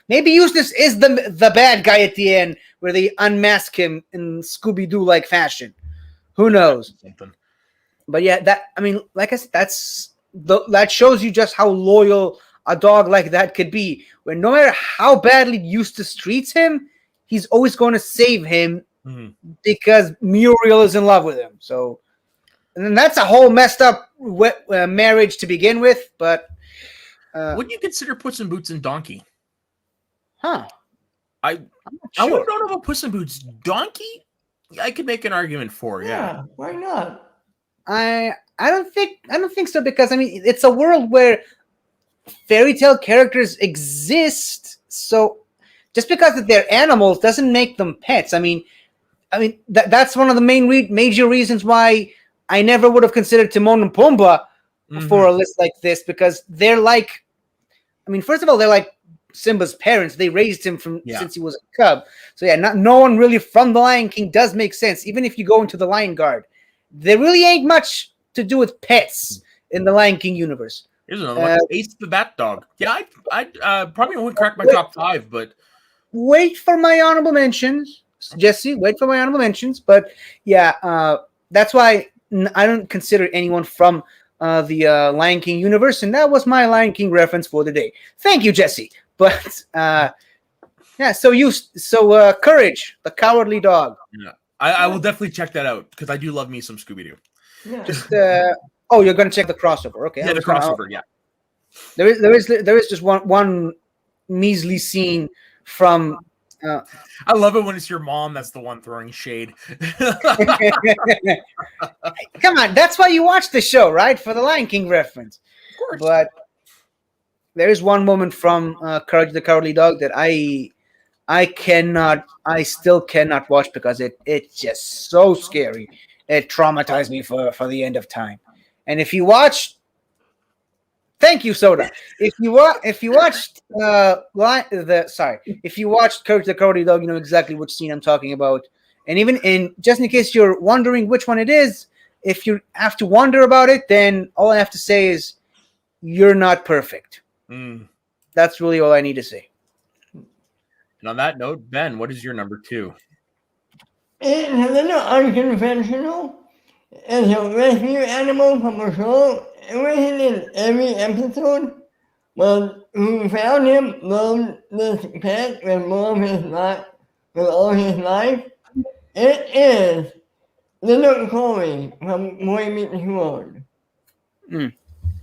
Maybe Eustace is the bad guy at the end, where they unmask him in Scooby-Doo like fashion. Who knows? But yeah, like I said, that shows you just how loyal a dog like that could be. Where no matter how badly Eustace treats him, he's always going to save him because Muriel is in love with him. So, and then that's a whole messed up marriage to begin with. But would you consider Puss in Boots and Donkey? Huh? I don't know about Puss in Boots. Donkey, I could make an argument for. Yeah, why not? I don't think so, because it's a world where fairy tale characters exist. So just because that they're animals doesn't make them pets. I mean, that's one of the major reasons why I never would have considered Timon and Pumbaa for a list like this, because they're like, I mean, first of all, they're like Simba's parents. They raised him since he was a cub. So yeah, no one really from the Lion King does make sense. Even if you go into the Lion Guard, there really ain't much to do with pets in the Lion King universe. Here's another one. Ace the Bat Dog. Yeah, I probably wouldn't crack my top 5, but wait for my honorable mentions, Jesse. Wait for my honorable mentions. But yeah, that's why I don't consider anyone from the Lion King universe, and that was my Lion King reference for the day. Thank you, Jesse. But yeah, so Courage, the Cowardly Dog. Yeah, I will definitely check that out because I do love me some Scooby Doo. Yeah. Just you're gonna check the crossover, okay? Yeah, the crossover. Yeah, there is just one measly scene from. I love it when it's your mom that's the one throwing shade. Come on, that's why you watch the show, right? For the Lion King reference. Of course. But there is one moment from Courage the Cowardly Dog that I still cannot watch because it's just so scary. It traumatized me for the end of time. And if you watch, thank you, Soda. If you watched if you watched Courage the Cowardly Dog, you know exactly which scene I'm talking about. And just in case you're wondering which one it is, if you have to wonder about it, then all I have to say is you're not perfect. That's really all I need to say. And on that note, Ben, what is your number 2? It's a little unconventional. It's a rescue animal from a show. It wasn't in every episode, but who found him loved this pet with all his life. It is Little Corey from Boy Meets World.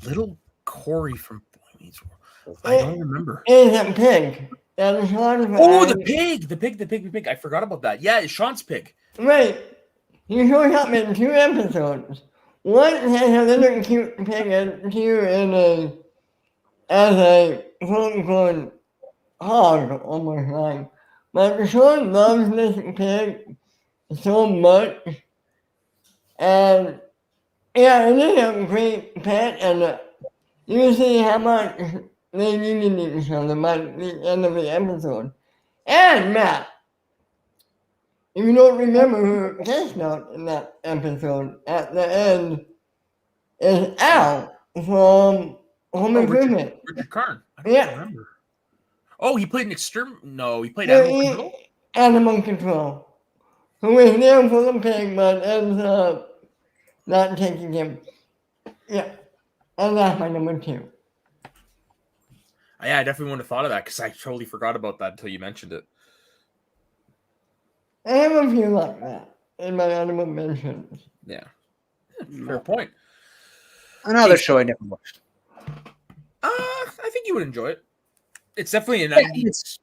Little Corey from Boy Meets World. I don't remember. It's a pig. The pig. I forgot about that. Yeah, it's Sean's pig. Right. He shows up in 2 episodes. One has a little cute pig as a quote-unquote hog, almost like. But Sean loves this pig so much. And yeah, it is a great pet, and you see how much they needed each other by the end of the episode. And Matt, if you don't remember who guest starred in that episode at the end, is Al from Home Improvement. Richard Karn. I don't remember. Oh, he played he played Animal Control? Animal Control. Who was there for the pig, but ends up not taking him. Yeah. And that's my number 2. Yeah, I definitely wouldn't have thought of that because I totally forgot about that until you mentioned it. I have a few like that in my animal mentions. Yeah. Fair point. Another show I never watched. I think you would enjoy it. It's definitely it's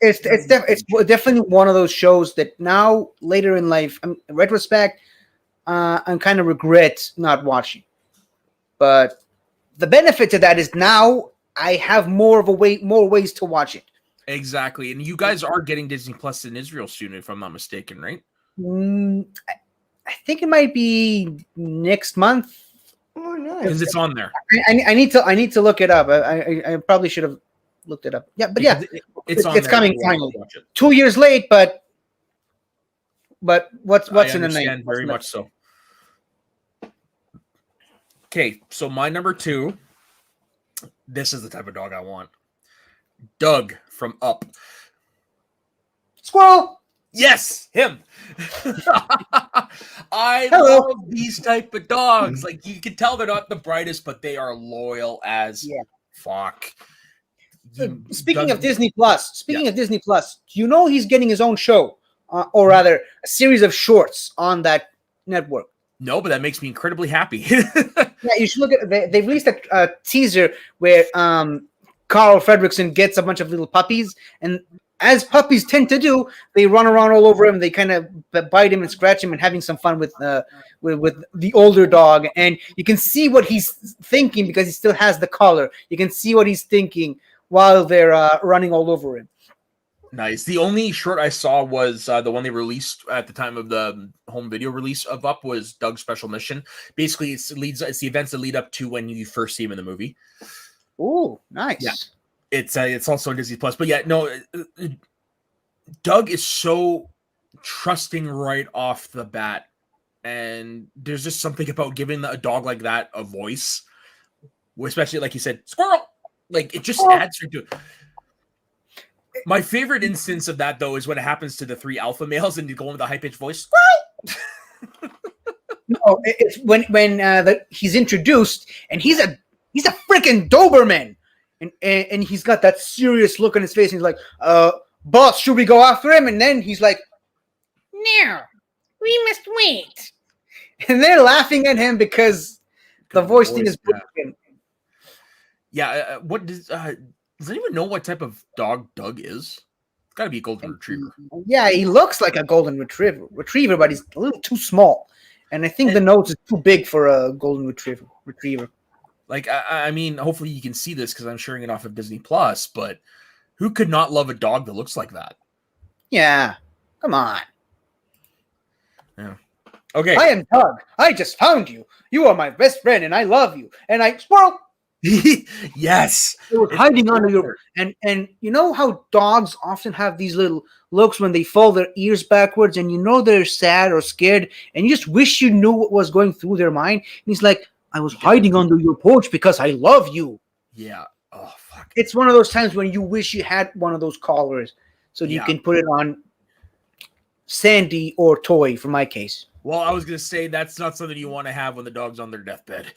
definitely one of those shows that now later in life, in retrospect, I kind of regret not watching. But the benefit to that is now I have more ways to watch it. Exactly, and you guys are getting Disney Plus in Israel soon, if I'm not mistaken, right? I think it might be next month. Oh, nice. Because it's on there. I need to look it up. I probably should have looked it up. Yeah, but yeah, it's coming finally. 2 years late, but what's in the name? Very much so. Okay, so my number 2. This is the type of dog I want. Doug from Up. Squirrel. Yes, him. I love these type of dogs. Like, you can tell they're not the brightest, but they are loyal as fuck. Speaking of Disney Plus, do you know he's getting his own show, or rather, a series of shorts on that network? No, but that makes me incredibly happy. Yeah, you should look at. They've released a teaser where Carl Fredricksen gets a bunch of little puppies, and as puppies tend to do, they run around all over him. They kind of bite him and scratch him, and having some fun with the older dog. And you can see what he's thinking because he still has the collar. You can see what he's thinking while they're running all over him. Nice. The only short I saw was the one they released at the time of the home video release of Up was Doug's Special Mission. Basically, it's the events that lead up to when you first see him in the movie. Ooh, nice. Yeah. It's also on Disney Plus. But yeah, no, Doug is so trusting right off the bat. And there's just something about giving a dog like that a voice, especially like you said, squirrel. Like it just adds to it. My favorite instance of that, though, is when it happens to the 3 alpha males and you go in with a high-pitched voice. No, it's when he's introduced and he's a freaking Doberman, and he's got that serious look on his face. And he's like, "Boss, should we go after him?" And then he's like, "No, we must wait." And they're laughing at him because the voice thing is broken. Yeah, what does anyone know what type of dog Doug is? It's got to be a golden retriever. Yeah, he looks like a golden retriever, but he's a little too small. And I think the nose is too big for a golden retriever. Like, I mean, hopefully you can see this because I'm sharing it off of Disney Plus, but who could not love a dog that looks like that? Yeah, come on. Yeah. Okay. I am Doug. I just found you. You are my best friend, and I love you. And squirrel. Yes. It was hiding under your and you know how dogs often have these little looks when they fold their ears backwards, and you know they're sad or scared, and you just wish you knew what was going through their mind. And he's like, I was hiding under your porch because I love you. Yeah. Oh fuck. It's one of those times when you wish you had one of those collars so you can put it on Sandy or Toy for my case. Well, I was gonna say that's not something you want to have when the dog's on their deathbed.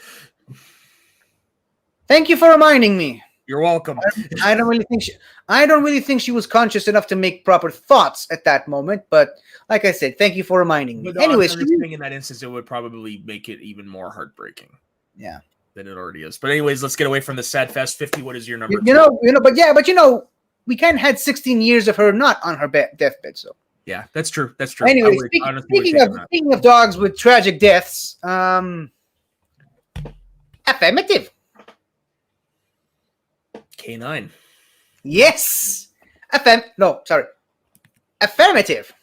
Thank you for reminding me. You're welcome. I don't really think she was conscious enough to make proper thoughts at that moment. But like I said, thank you for reminding me. Anyways, in that instance, it would probably make it even more heartbreaking. Yeah, than it already is. But anyways, let's get away from the sad fest. 50. What is your number? But we can't had 16 years of her not on her deathbed. So yeah, that's true. That's true. Anyway, speaking of dogs with tragic deaths, affirmative. K9. Yes. Affirmative.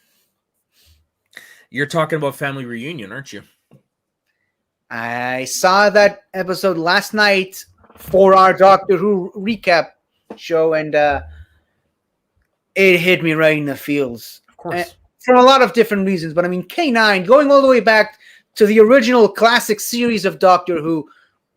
You're talking about Family Reunion, aren't you? I saw that episode last night for our Doctor Who recap show, and it hit me right in the feels. Of course. For a lot of different reasons. But I mean, K9, going all the way back to the original classic series of Doctor Who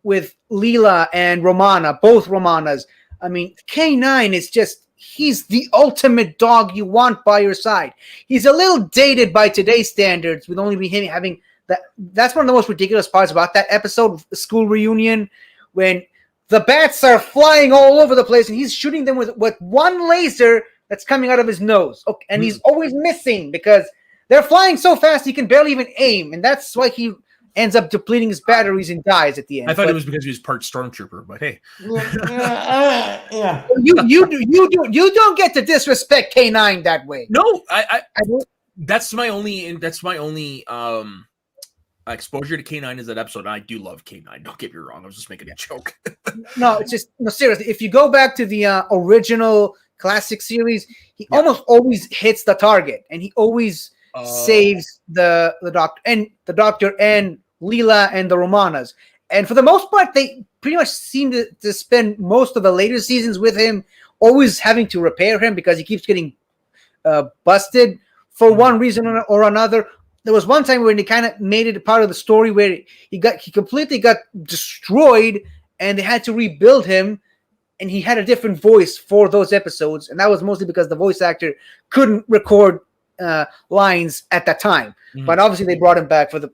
with Leela and Romana, both Romanas. I mean, K9 is he's the ultimate dog you want by your side. He's a little dated by today's standards with only him having that. That's one of the most ridiculous parts about that episode, the school reunion, when the bats are flying all over the place and he's shooting them with one laser that's coming out of his nose. Okay, and he's always missing because they're flying so fast he can barely even aim. And that's why he ends up depleting his batteries and dies at the end. I thought it was because he was part stormtrooper, but hey. Yeah. You don't get to disrespect K9 that way. No, I that's my only exposure to K9 is that episode. And I do love K9. Don't get me wrong. I was just making a joke. No, it's just seriously. If you go back to the original classic series, he almost always hits the target, and he always saves the doctor and Leela and the Romanas. And for the most part, they pretty much seem to spend most of the later seasons with him, always having to repair him because he keeps getting busted for one reason or another. There was one time when they kind of made it a part of the story where he completely got destroyed and they had to rebuild him, and he had a different voice for those episodes. And that was mostly because the voice actor couldn't record lines at that time. But obviously they brought him back for the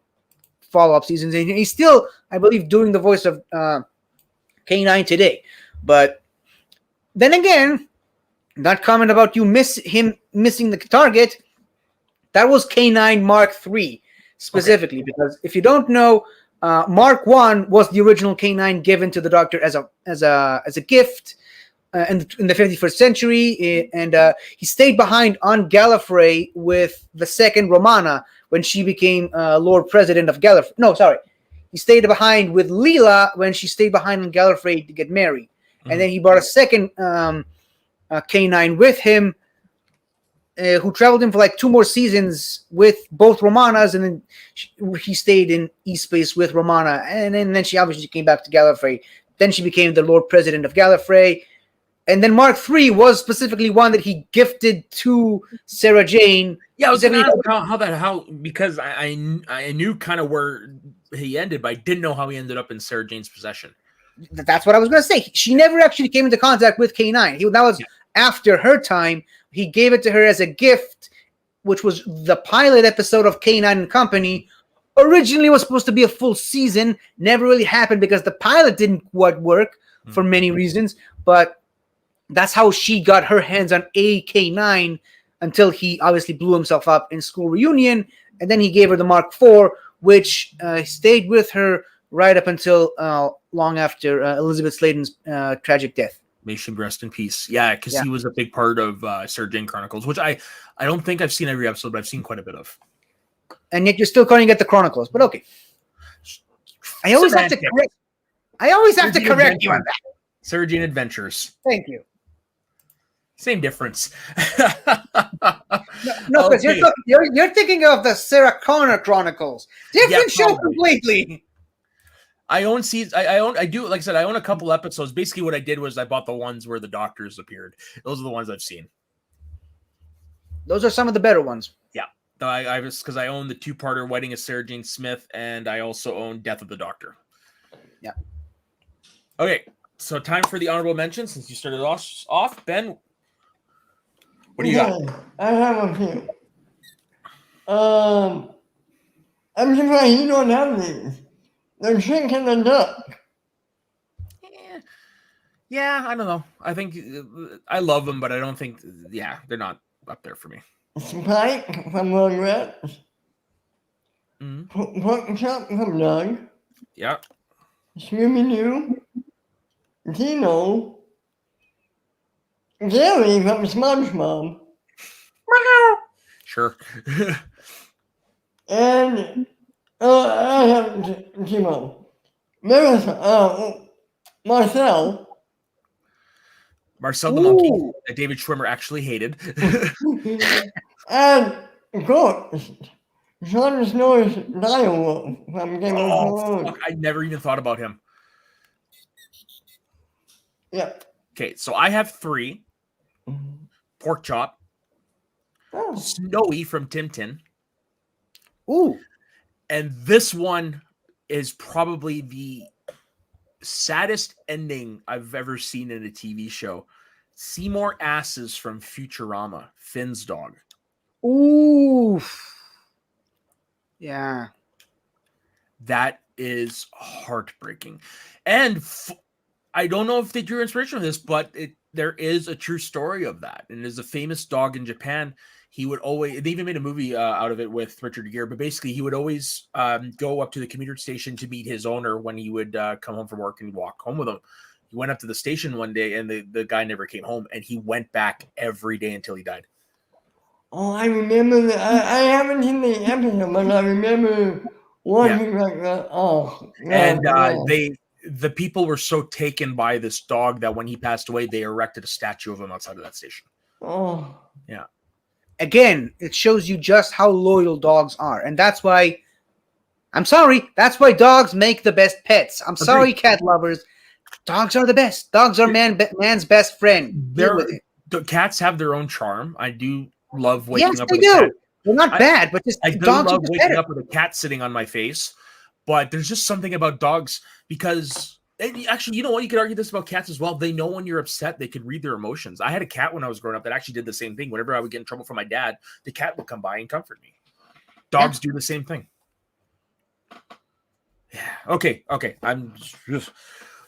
follow-up seasons, and he's still, I believe, doing the voice of K9 today. But then again, not comment about him missing the target. That was K9 Mark III specifically, because if you don't know, Mark I was the original K9 given to the Doctor as a gift in the 51st century, and he stayed behind on Gallifrey with the second Romana when she became Lord President of Gallifrey. No, sorry. He stayed behind with Leela when she stayed behind on Gallifrey to get married. And then he brought a second K9 with him who traveled in for like 2 more seasons with both Romanas, and then he stayed in East Space with Romana, and then she obviously came back to Gallifrey. Then she became the Lord President of Gallifrey. And then Mark III was specifically one that he gifted to Sarah Jane. Yeah, I was going to ask how because I knew kind of where he ended, but I didn't know how he ended up in Sarah Jane's possession. That's what I was going to say. She never actually came into contact with K9. That was after her time. He gave it to her as a gift, which was the pilot episode of K9 and Company. Originally was supposed to be a full season. Never really happened because the pilot didn't work for many reasons. But that's how she got her hands on a K9 until he obviously blew himself up in School Reunion. And then he gave her the Mark IV, which stayed with her right up until long after Elizabeth Sladen's tragic death. May she rest in peace. Yeah, because he was a big part of Sarah Jane Chronicles, which I don't think I've seen every episode, but I've seen quite a bit of. And yet you're still calling it the Chronicles, but okay. I always have to correct you on that. Sarah Jane Adventures. Thank you. Same difference. No, because you're thinking of the Sarah Connor Chronicles. Different show completely. I own I own a couple episodes. Basically, what I did was I bought the ones where the doctors appeared. Those are the ones I've seen. Those are some of the better ones. Yeah. I was because I own the 2-parter Wedding of Sarah Jane Smith, and I also own Death of the Doctor. Yeah. Okay, so time for the honorable mention. Since you started off, Ben, what do you got? I have a few. I'm surprised you don't have these. The Chick and the Duck. Yeah, I don't know. I think I love them, but I don't think. Yeah, they're not up there for me. Spike from Rugrats. Pork Chop from Doug. Yeah. Scooby-Doo. Dino. Gary from SpongeBob. Sure. And I have Timo. Marcel the monkey that David Schwimmer actually hated. And Ghost. Jon Snow's direwolf from Game of Thrones. I never even thought about him. Yeah. Okay, so I have 3. Pork Chop. Snowy from Tintin. Ooh. And this one is probably the saddest ending I've ever seen in a TV show. Seymour Asses from Futurama, Finn's dog. Ooh. Yeah. That is heartbreaking. And I don't know if they drew inspiration from this, but there is a true story of that. And there's a famous dog in Japan. He would always, they even made a movie out of it with Richard Gere, but basically he would always go up to the commuter station to meet his owner when he would come home from work and walk home with him. He went up to the station one day and the guy never came home, and he went back every day until he died. Oh, I remember that. I haven't seen the episode, but I remember watching like that. Oh, and the people were so taken by this dog that when he passed away, they erected a statue of him outside of that station. Oh, yeah. Again, it shows you just how loyal dogs are, and that's why. I'm sorry. That's why dogs make the best pets. I'm sorry, cat lovers. Dogs are the best. Dogs are man's best friend. The cats have their own charm. I do love waking up. Yes, they do. They're not bad, but just I do love waking up with a cat sitting on my face. But there's just something about dogs because actually, you know what? You could argue this about cats as well. They know when you're upset. They can read their emotions. I had a cat when I was growing up that actually did the same thing. Whenever I would get in trouble from my dad, the cat would come by and comfort me. Dogs do the same thing. Yeah. Okay. I'm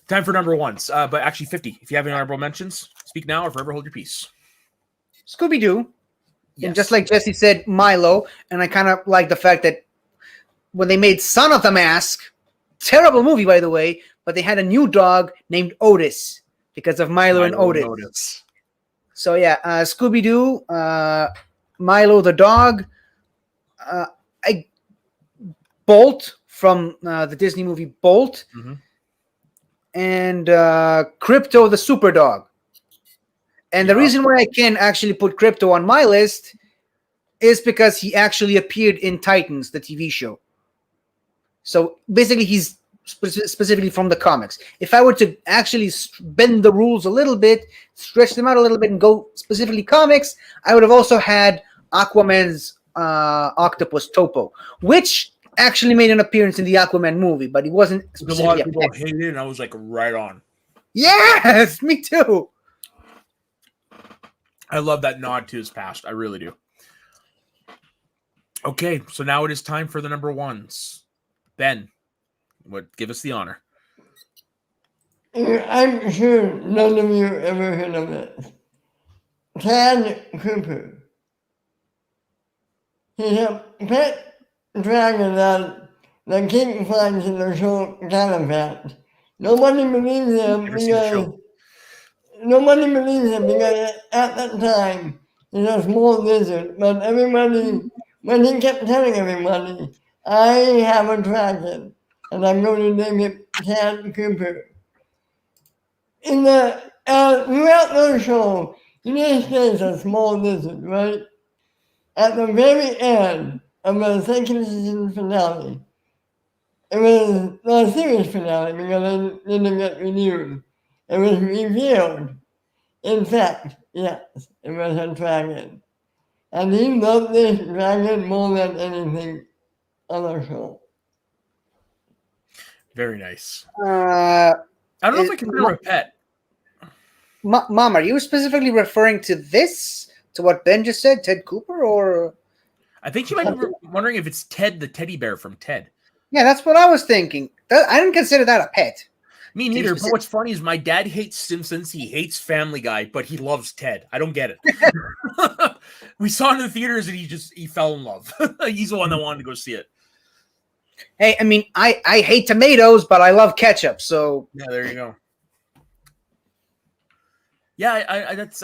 time for number ones. But actually 50. If you have any honorable mentions, speak now or forever hold your peace. Scooby-Doo. Yes. And just like Jesse said, Milo. And I kind of like the fact that when they made Son of the Mask, terrible movie, by the way, but they had a new dog named Otis because of Milo and Otis. So yeah, Scooby-Doo, Milo the dog, Bolt from the Disney movie Bolt, and Crypto the super dog. And the reason why I can actually put Crypto on my list is because he actually appeared in Titans, the TV show. So basically, he's specifically from the comics. If I were to actually bend the rules a little bit, stretch them out a little bit, and go specifically comics, I would have also had Aquaman's octopus Topo, which actually made an appearance in the Aquaman movie, but he wasn't A lot specifically of people hated it, and I was like, right on. Yes, me too. I love that nod to his past. I really do. Okay, so now it is time for the number ones. Ben, give us the honor. I'm sure none of you ever heard of it. Ted Cooper. He's a pet dragon that King finds in the show Caliphate. Nobody believes him Never seen the show. because nobody believes him because at that time he's a small lizard. But everybody, when he kept telling everybody, I have a dragon and I'm going to name it Ted Cooper. In the throughout the show, he just stays a small lizard, right? At the very end of the second season finale, it was the series finale because it didn't get renewed. It was revealed. In fact, yes, it was a dragon. And he loved this dragon more than anything on the show. Very nice. Uh, I don't know if I consider him a pet. Mom, are you specifically referring to this, to what Ben just said, Ted Cooper, or? I think she might be wondering if it's Ted the teddy bear from Ted. Yeah, that's what I was thinking. I didn't consider that a pet. Me neither. But what's funny is my dad hates Simpsons. He hates Family Guy, but he loves Ted. I don't get it. We saw it in the theaters, and he fell in love. He's the one that wanted to go see it. Hey, I mean, I hate tomatoes, but I love ketchup. So yeah, there you go. Yeah, I that's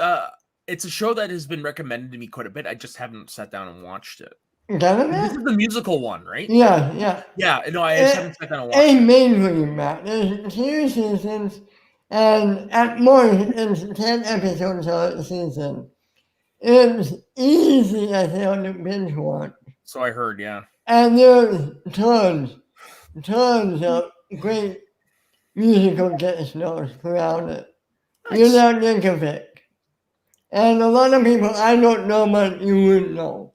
it's a show that has been recommended to me quite a bit. I just haven't sat down and watched it. This is the musical one, right? Yeah. Yeah, no, I just haven't sat down and watched it. It's made for you, Matt. There's 2 seasons, and at most, it's 10 episodes a season. It's easy as hell to binge watch. So I heard, yeah. And there's tons of great musical guest stars throughout it. Nice. You're not Ninkovic. And a lot of people I don't know, but you would know.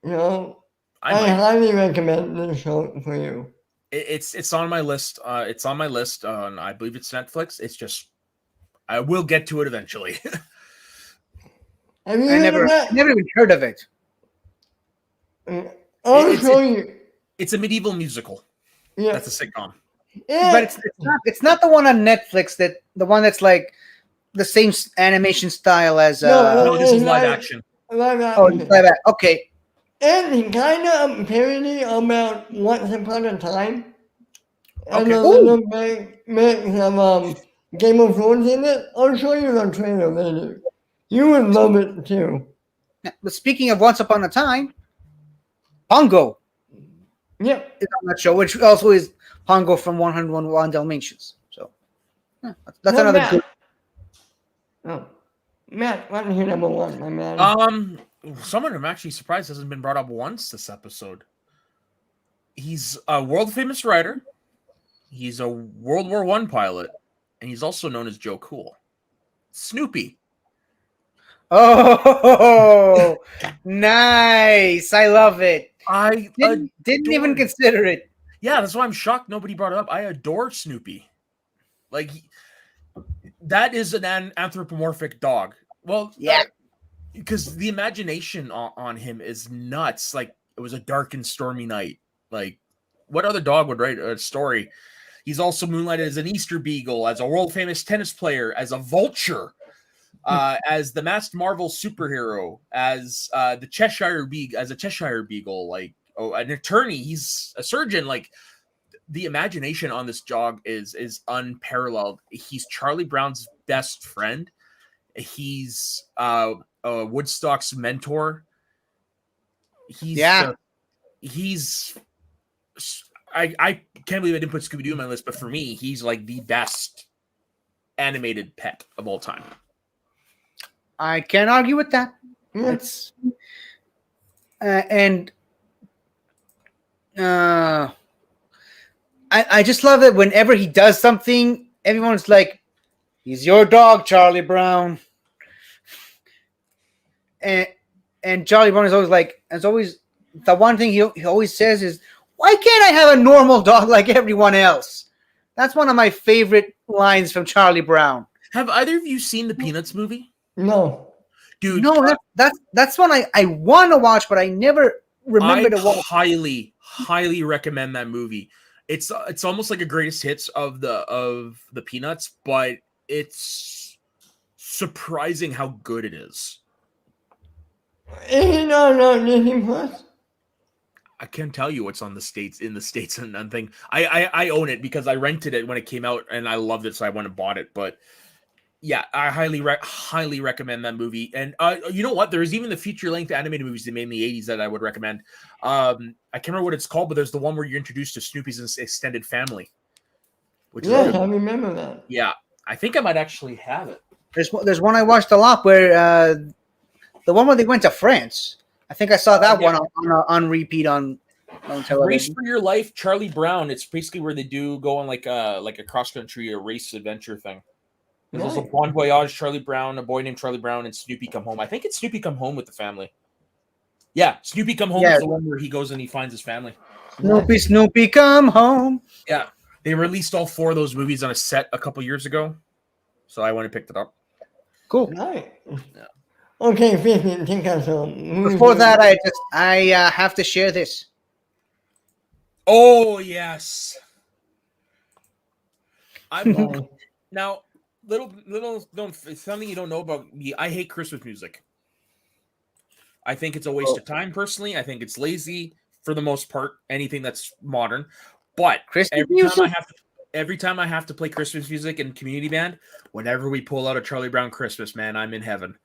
You know, I highly recommend this show for you. It's on my list. It's on my list. I believe it's Netflix. It's just I will get to it eventually. I never even heard of it. I'll show you. It's a medieval musical. Yeah, that's a sitcom. Yeah. But it's not the one on Netflix the one that's like the same animation style as no, this is live action. Live action. Oh, live action. Okay. And kind of a parody about Once Upon a Time. And okay. a little mix of Game of Thrones in it. I'll show you the trailer later. You would love it too. But speaking of Once Upon a Time, Pongo. Yep. Is on that show, which also is Pongo from 101 Dalmatians. So that's another good. Oh, Matt, why don't you number one, my man? Someone I'm actually surprised hasn't been brought up once this episode. He's a world famous writer. He's a World War I pilot, and he's also known as Joe Cool. Snoopy. Oh, nice! I love it. I didn't even consider it. Yeah, that's why I'm shocked nobody brought it up. I adore Snoopy. Like, that is an anthropomorphic dog. Well, yeah, because the imagination on him is nuts. Like, it was a dark and stormy night. Like, what other dog would write a story? He's also moonlighted as an Easter Beagle, as a world famous tennis player, as a vulture, as the masked Marvel superhero, as the Cheshire Beagle, like an attorney. He's a surgeon. Like, the imagination on this dog is unparalleled. He's Charlie Brown's best friend. He's Woodstock's mentor. I can't believe I didn't put Scooby-Doo on my list, but for me, he's like the best animated pet of all time. I can't argue with that. and I just love it whenever he does something, everyone's like, "He's your dog, Charlie Brown," and Charlie Brown is always like, as always, the one thing he always says is, "Why can't I have a normal dog like everyone else?" That's one of my favorite lines from Charlie Brown. Have either of you seen the Peanuts movie? No. Dude, No, that's one I want to watch, but I never remember to watch. highly recommend that movie. It's almost like a greatest hits of the Peanuts, but it's surprising how good it is. Is it not on Disney Plus? I can't tell you what's on the States and nothing. I own it because I rented it when it came out and I loved it, so I went and bought it. But yeah, I highly recommend that movie. And you know what? There's even the feature-length animated movies they made in the 80s that I would recommend. I can't remember what it's called, but there's the one where you're introduced to Snoopy's extended family. Which Yes, is I remember that. yeah, I think I might actually have it. There's one I watched a lot where the one where they went to France. I think I saw that one on repeat on television. Race for Your Life, Charlie Brown. It's basically where they do go on like a cross-country race adventure thing. There's also Bon Voyage, Charlie Brown, a boy named Charlie Brown, and Snoopy Come Home. I think it's Snoopy Come Home with the family. Yeah, Snoopy Come Home is the one where he goes and he finds his family. Snoopy Come Home. Yeah, they released all 4 of those movies on a set a couple years ago, so I went and picked it up. Cool. Right. Yeah. Okay, 50, take us home. Before that, I have to share this. Oh yes. I'm now little something you don't know about me. I hate Christmas music. I think it's a waste of time personally. I think it's lazy for the most part, anything that's modern. But every time I have to play Christmas music in community band, whenever we pull out a Charlie Brown Christmas, man, I'm in heaven.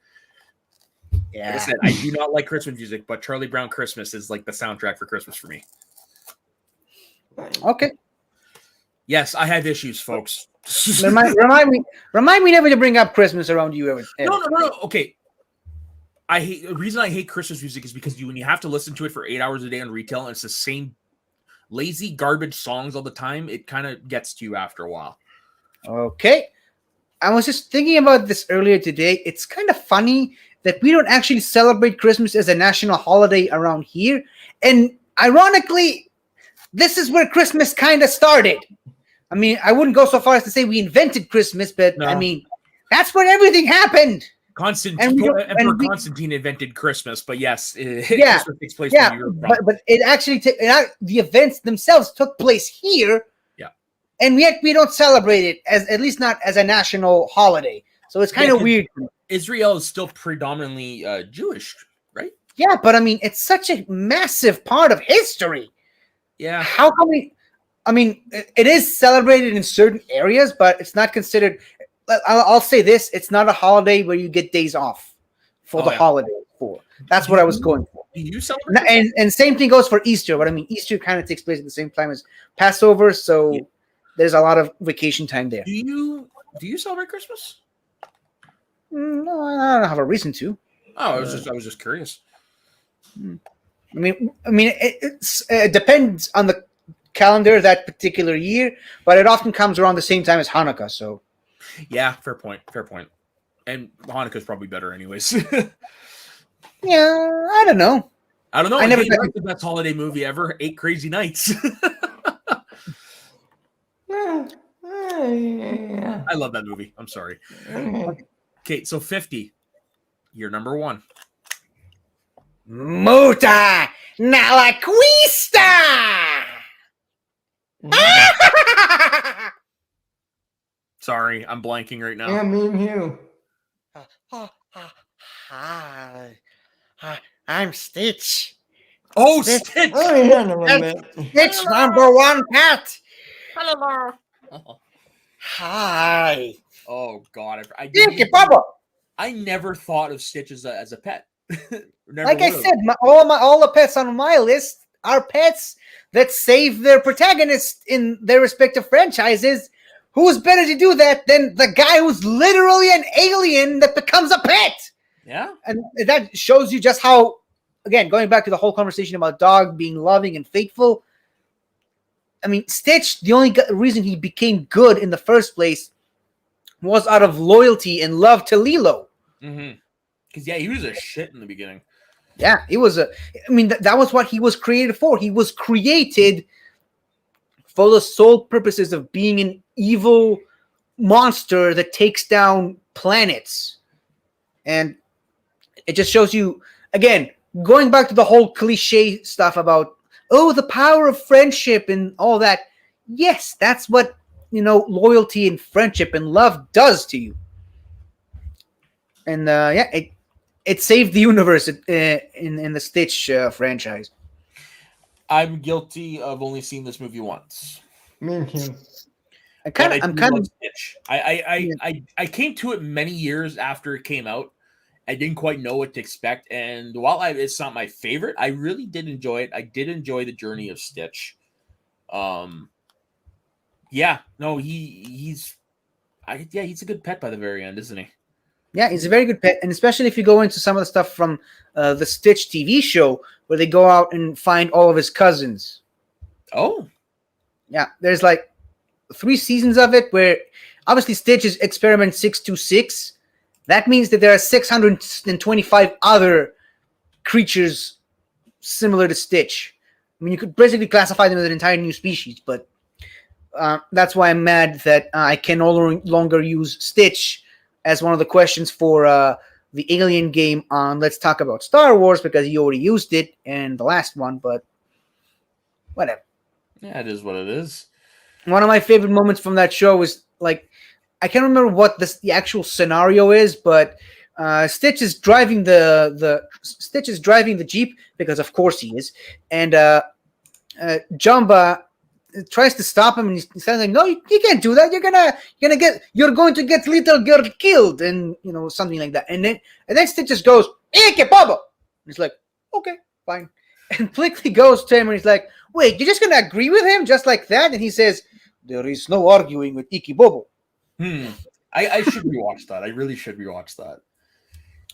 Yeah. Like I said, I do not like Christmas music, but Charlie Brown Christmas is like the soundtrack for Christmas for me. Okay. Yes, I have issues, folks. remind me never to bring up Christmas around you ever. No. Okay. The reason I hate Christmas music is because when you have to listen to it for 8 hours a day on retail and it's the same lazy garbage songs all the time, it kind of gets to you after a while. Okay. I was just thinking about this earlier today. It's kind of funny that we don't actually celebrate Christmas as a national holiday around here. And ironically, this is where Christmas kind of started. I mean, I wouldn't go so far as to say we invented Christmas, but I mean, that's where everything happened. Emperor Constantine invented Christmas, but yes, Christmas takes place in Europe. But it actually the events themselves took place here. Yeah, and yet we don't celebrate it at least not as a national holiday. So it's kind of weird. Israel is still predominantly Jewish, right? Yeah, but I mean, it's such a massive part of history. Yeah, how come we? I mean, it is celebrated in certain areas, but it's not considered. I'll say this: it's not a holiday where you get days off for the holiday. That's what I was going for. Do you celebrate? And same thing goes for Easter. But I mean, Easter kind of takes place at the same time as Passover, so there's a lot of vacation time there. Do you celebrate Christmas? No, I don't have a reason to. Oh, I was just curious. I mean, it depends on the calendar that particular year, but it often comes around the same time as Hanukkah. So, yeah, fair point. And Hanukkah's probably better, anyways. Yeah, I don't know. I never liked the best holiday movie ever. 8 Crazy Nights. I love that movie. I'm sorry. Okay, so 50. You're number 1. Muta Nalaquista. Sorry, I'm blanking right now. Yeah, me and you. Hi, I'm Stitch. Oh, Stitch! Oh, yeah, no, Stitch number 1 pet. Hello. Hi. Oh God, I never thought of Stitch as a pet. Like I said, all the pets on my list are pets that save their protagonists in their respective franchises. Who's better to do that than the guy who's literally an alien that becomes a pet? Yeah, and that shows you just how again, going back to the whole conversation about dog being loving and faithful. I mean, Stitch, the only reason he became good in the first place was out of loyalty and love to Lilo. Mm-hmm. Because, yeah, he was a shit in the beginning. Yeah, he was that was what he was created for. He was created for the sole purposes of being an evil monster that takes down planets. And it just shows you, again, going back to the whole cliche stuff about, oh, the power of friendship and all that. Yes, that's what, loyalty and friendship and love does to you. And it saved the universe in the Stitch franchise. I'm guilty of only seeing this movie once. Me too. I'm kind of Stitch. I came to it many years after it came out. I didn't quite know what to expect, and while it's not my favorite, I really did enjoy it. I did enjoy the journey of Stitch. Yeah, no, he's a good pet by the very end, isn't he? Yeah, he's a very good pet, and especially if you go into some of the stuff from the Stitch TV show, where they go out and find all of his cousins. Oh, yeah, there's like 3 seasons of it where obviously Stitch is Experiment 626. That means that there are 625 other creatures similar to Stitch. I mean, you could basically classify them as an entire new species, but that's why I'm mad that I can no longer use Stitch as one of the questions for the Alien game on Let's Talk About Star Wars, because you already used it in the last one, but whatever. Yeah, it is what it is. One of my favorite moments from that show is, like, I can't remember what the actual scenario is, but Stitch is driving the Jeep, because of course he is, and Jumba tries to stop him, and he's saying like, "No, you can't do that. You're going to get little girl killed," and something like that. And then Stitch just goes, "Ike Baba." He's like, "Okay, fine," and quickly goes to him, and he's like, "Wait, you're just gonna agree with him just like that?" And he says, "There is no arguing with Iki Bobo." I should rewatch that. I really should rewatch that.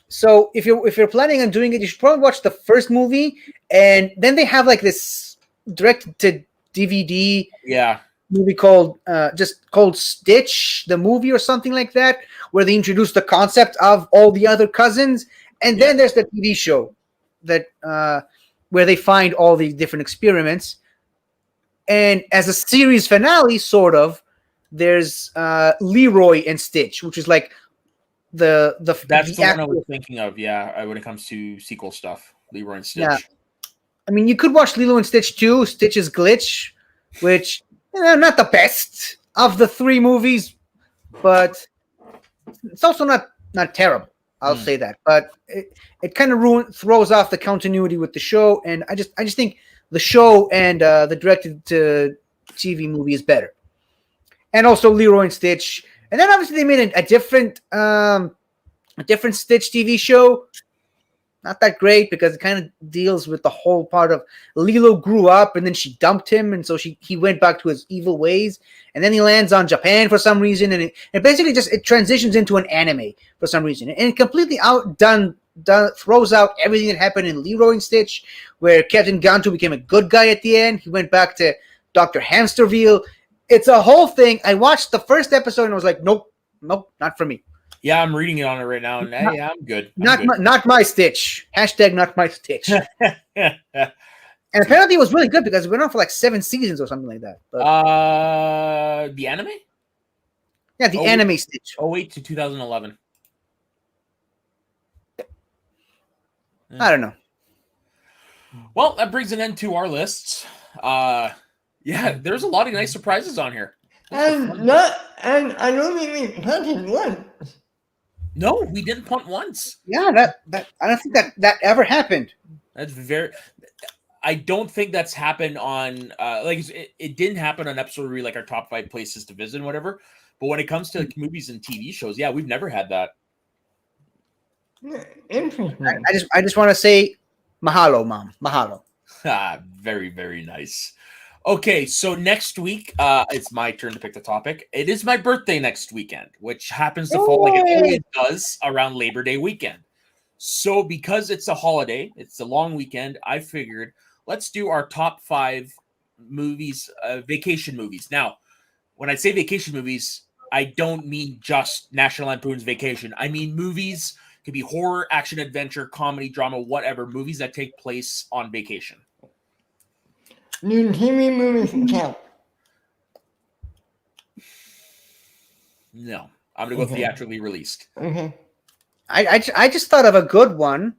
So if you're planning on doing it, you should probably watch the first movie, and then they have like this direct to DVD movie called Stitch the movie or something like that, where they introduce the concept of all the other cousins, and then there's the TV show that where they find all the different experiments, and as a series finale, sort of, there's Leroy and Stitch, which is like that's the one I was thinking of. Yeah, when it comes to sequel stuff, Leroy and Stitch. Yeah. I mean, you could watch Lilo and Stitch 2, Stitch's Glitch, which not the best of the 3 movies, but it's also not terrible. I'll say that, but it kind of throws off the continuity with the show, and I just think the show and the directed to TV movie is better. And also Leroy and Stitch, and then obviously they made a different Stitch TV show. Not that great, because it kind of deals with the whole part of Lilo grew up and then she dumped him, and so he went back to his evil ways, and then he lands on Japan for some reason, and it basically it transitions into an anime for some reason, and it completely throws out everything that happened in Leroy and Stitch, where Captain Gantu became a good guy at the end. He went back to Dr. Hamsterville. It's a whole thing. I watched the first episode and I was like, nope, not for me. Yeah, I'm reading it on it right now, and I'm good. Not my Stitch. Hashtag not my Stitch. And apparently it was really good, because it went on for like 7 seasons or something like that. But, the anime? Yeah, the anime Stitch. 08 to 2011. I don't know. Well, that brings an end to our lists. Yeah, there's a lot of nice surprises on here. And I don't think we punted once. No, we didn't punt once. Yeah, that I don't think that ever happened. That's I don't think that's happened on it didn't happen on episode where we like our top 5 places to visit and whatever. But when it comes to movies and TV shows, yeah, we've never had that. Interesting. I just want to say mahalo, Mom. Mahalo. Very, very nice. Okay, so next week, it's my turn to pick the topic. It is my birthday next weekend, which happens to fall like it always does around Labor Day weekend. So because it's a holiday, it's a long weekend, I figured let's do our top 5 movies, vacation movies. Now, when I say vacation movies, I don't mean just National Lampoon's Vacation. I mean movies, could be horror, action, adventure, comedy, drama, whatever, movies that take place on vacation. Do TV movies count? No, I'm going to go theatrically released. Okay. I just thought of a good one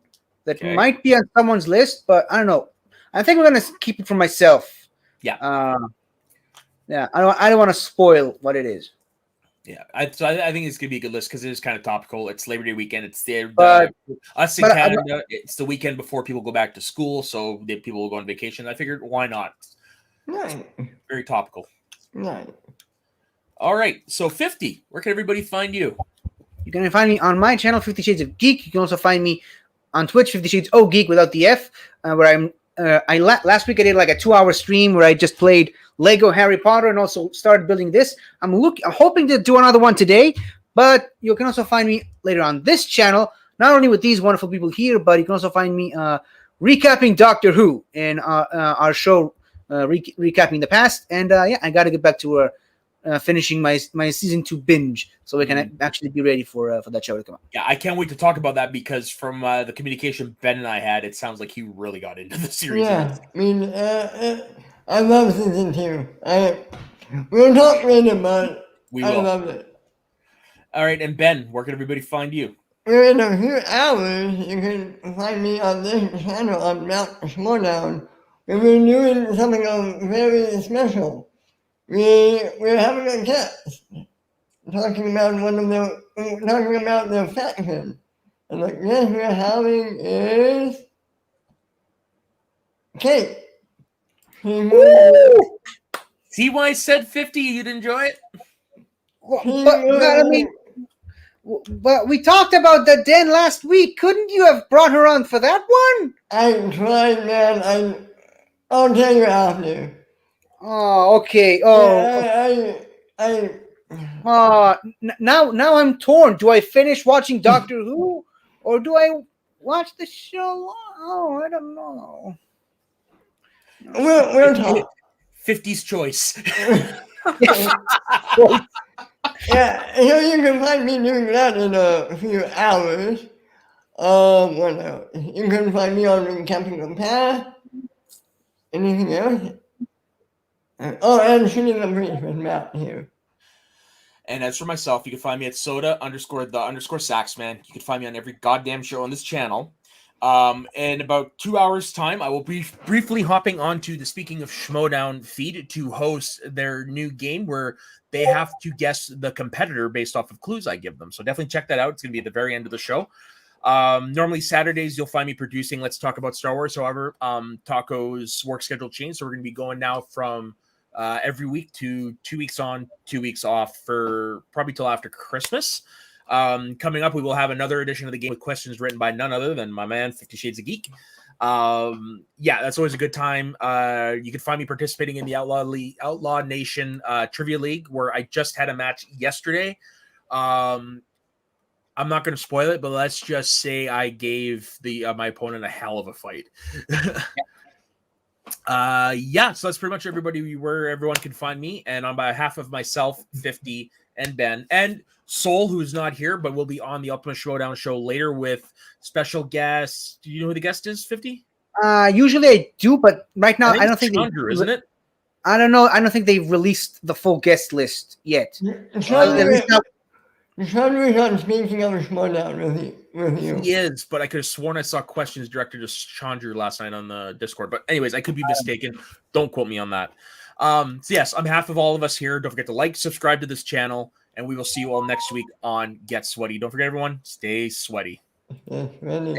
that might be on someone's list, but I don't know. I think we're gonna keep it for myself. Yeah. Yeah. I don't want to spoil what it is. Yeah, I think it's gonna be a good list because it is kind of topical. It's Labor Day weekend. It's us in Canada. It's the weekend before people go back to school, so people will go on vacation. I figured, why not? Right. Very topical. Right. All right. So 50. Where can everybody find you? You can find me on my channel, 50 Shades of Geek. You can also find me on Twitch, 50 Shades O Geek without the F, where I'm. Last week I did like a 2-hour stream where I just played Lego Harry Potter and also started building this. I'm hoping to do another one today, but you can also find me later on this channel, not only with these wonderful people here, but you can also find me recapping Doctor Who in our show, recapping the past. And I got to get back to finishing my season 2 binge so we can actually be ready for that show to come out. Yeah, I can't wait to talk about that because from the communication Ben and I had, it sounds like he really got into the series. Yeah, I mean, I love season 2. We'll talk later, but I love it. All right, and Ben, where can everybody find you? In a few hours, you can find me on this channel on Mount Slowdown. We've been doing something very special. We're having a guest talking about the faction. And the guest we're having is Kate. See why I said 50? You'd enjoy it? But we talked about the den last week. Couldn't you have brought her on for that one? I tried, man. I'll tell you after. Oh, okay. Now I'm torn. Do I finish watching Doctor Who, or do I watch the show? Oh, I don't know. We'll talk. 50's choice. Yeah, you can find me doing that in a few hours. What else? You can find me on Recapping the Past. Anything else? And Shooting the Breeze with Matt here. And as for myself, you can find me at soda_the_saxman. You can find me on every goddamn show on this channel. In about 2 hours' time, I will be briefly hopping onto the Speaking of Schmodown feed to host their new game where they have to guess the competitor based off of clues I give them. So definitely check that out. It's going to be at the very end of the show. Normally Saturdays, you'll find me producing Let's Talk About Star Wars. However, Taco's work schedule changed. So we're going to be going now from every week to 2 weeks on, 2 weeks off for probably till after Christmas. Coming up, we will have another edition of the game with questions written by none other than my man, 50 Shades of Geek. That's always a good time. You can find me participating in the Outlaw Nation Trivia League, where I just had a match yesterday. I'm not going to spoil it, but let's just say I gave my opponent a hell of a fight. So that's pretty much everybody where everyone can find me. And on behalf of myself, 50, and Ben, and Soul, who's not here, but will be on the Ultimate Showdown show later with special guests. Do you know who the guest is, 50? Usually I do, but right now I don't think Chandra, isn't it? I don't know. I don't think they've released the full guest list yet. Chandra's on Speaking of Showdown with you. He is, but I could have sworn I saw questions directed to Chandra last night on the Discord. But anyways, I could be mistaken. Don't quote me on that. So yes, on behalf of all of us here, don't forget to like, subscribe to this channel, and we will see you all next week on Get Sweaty. Don't forget, everyone, stay sweaty. Stay sweaty.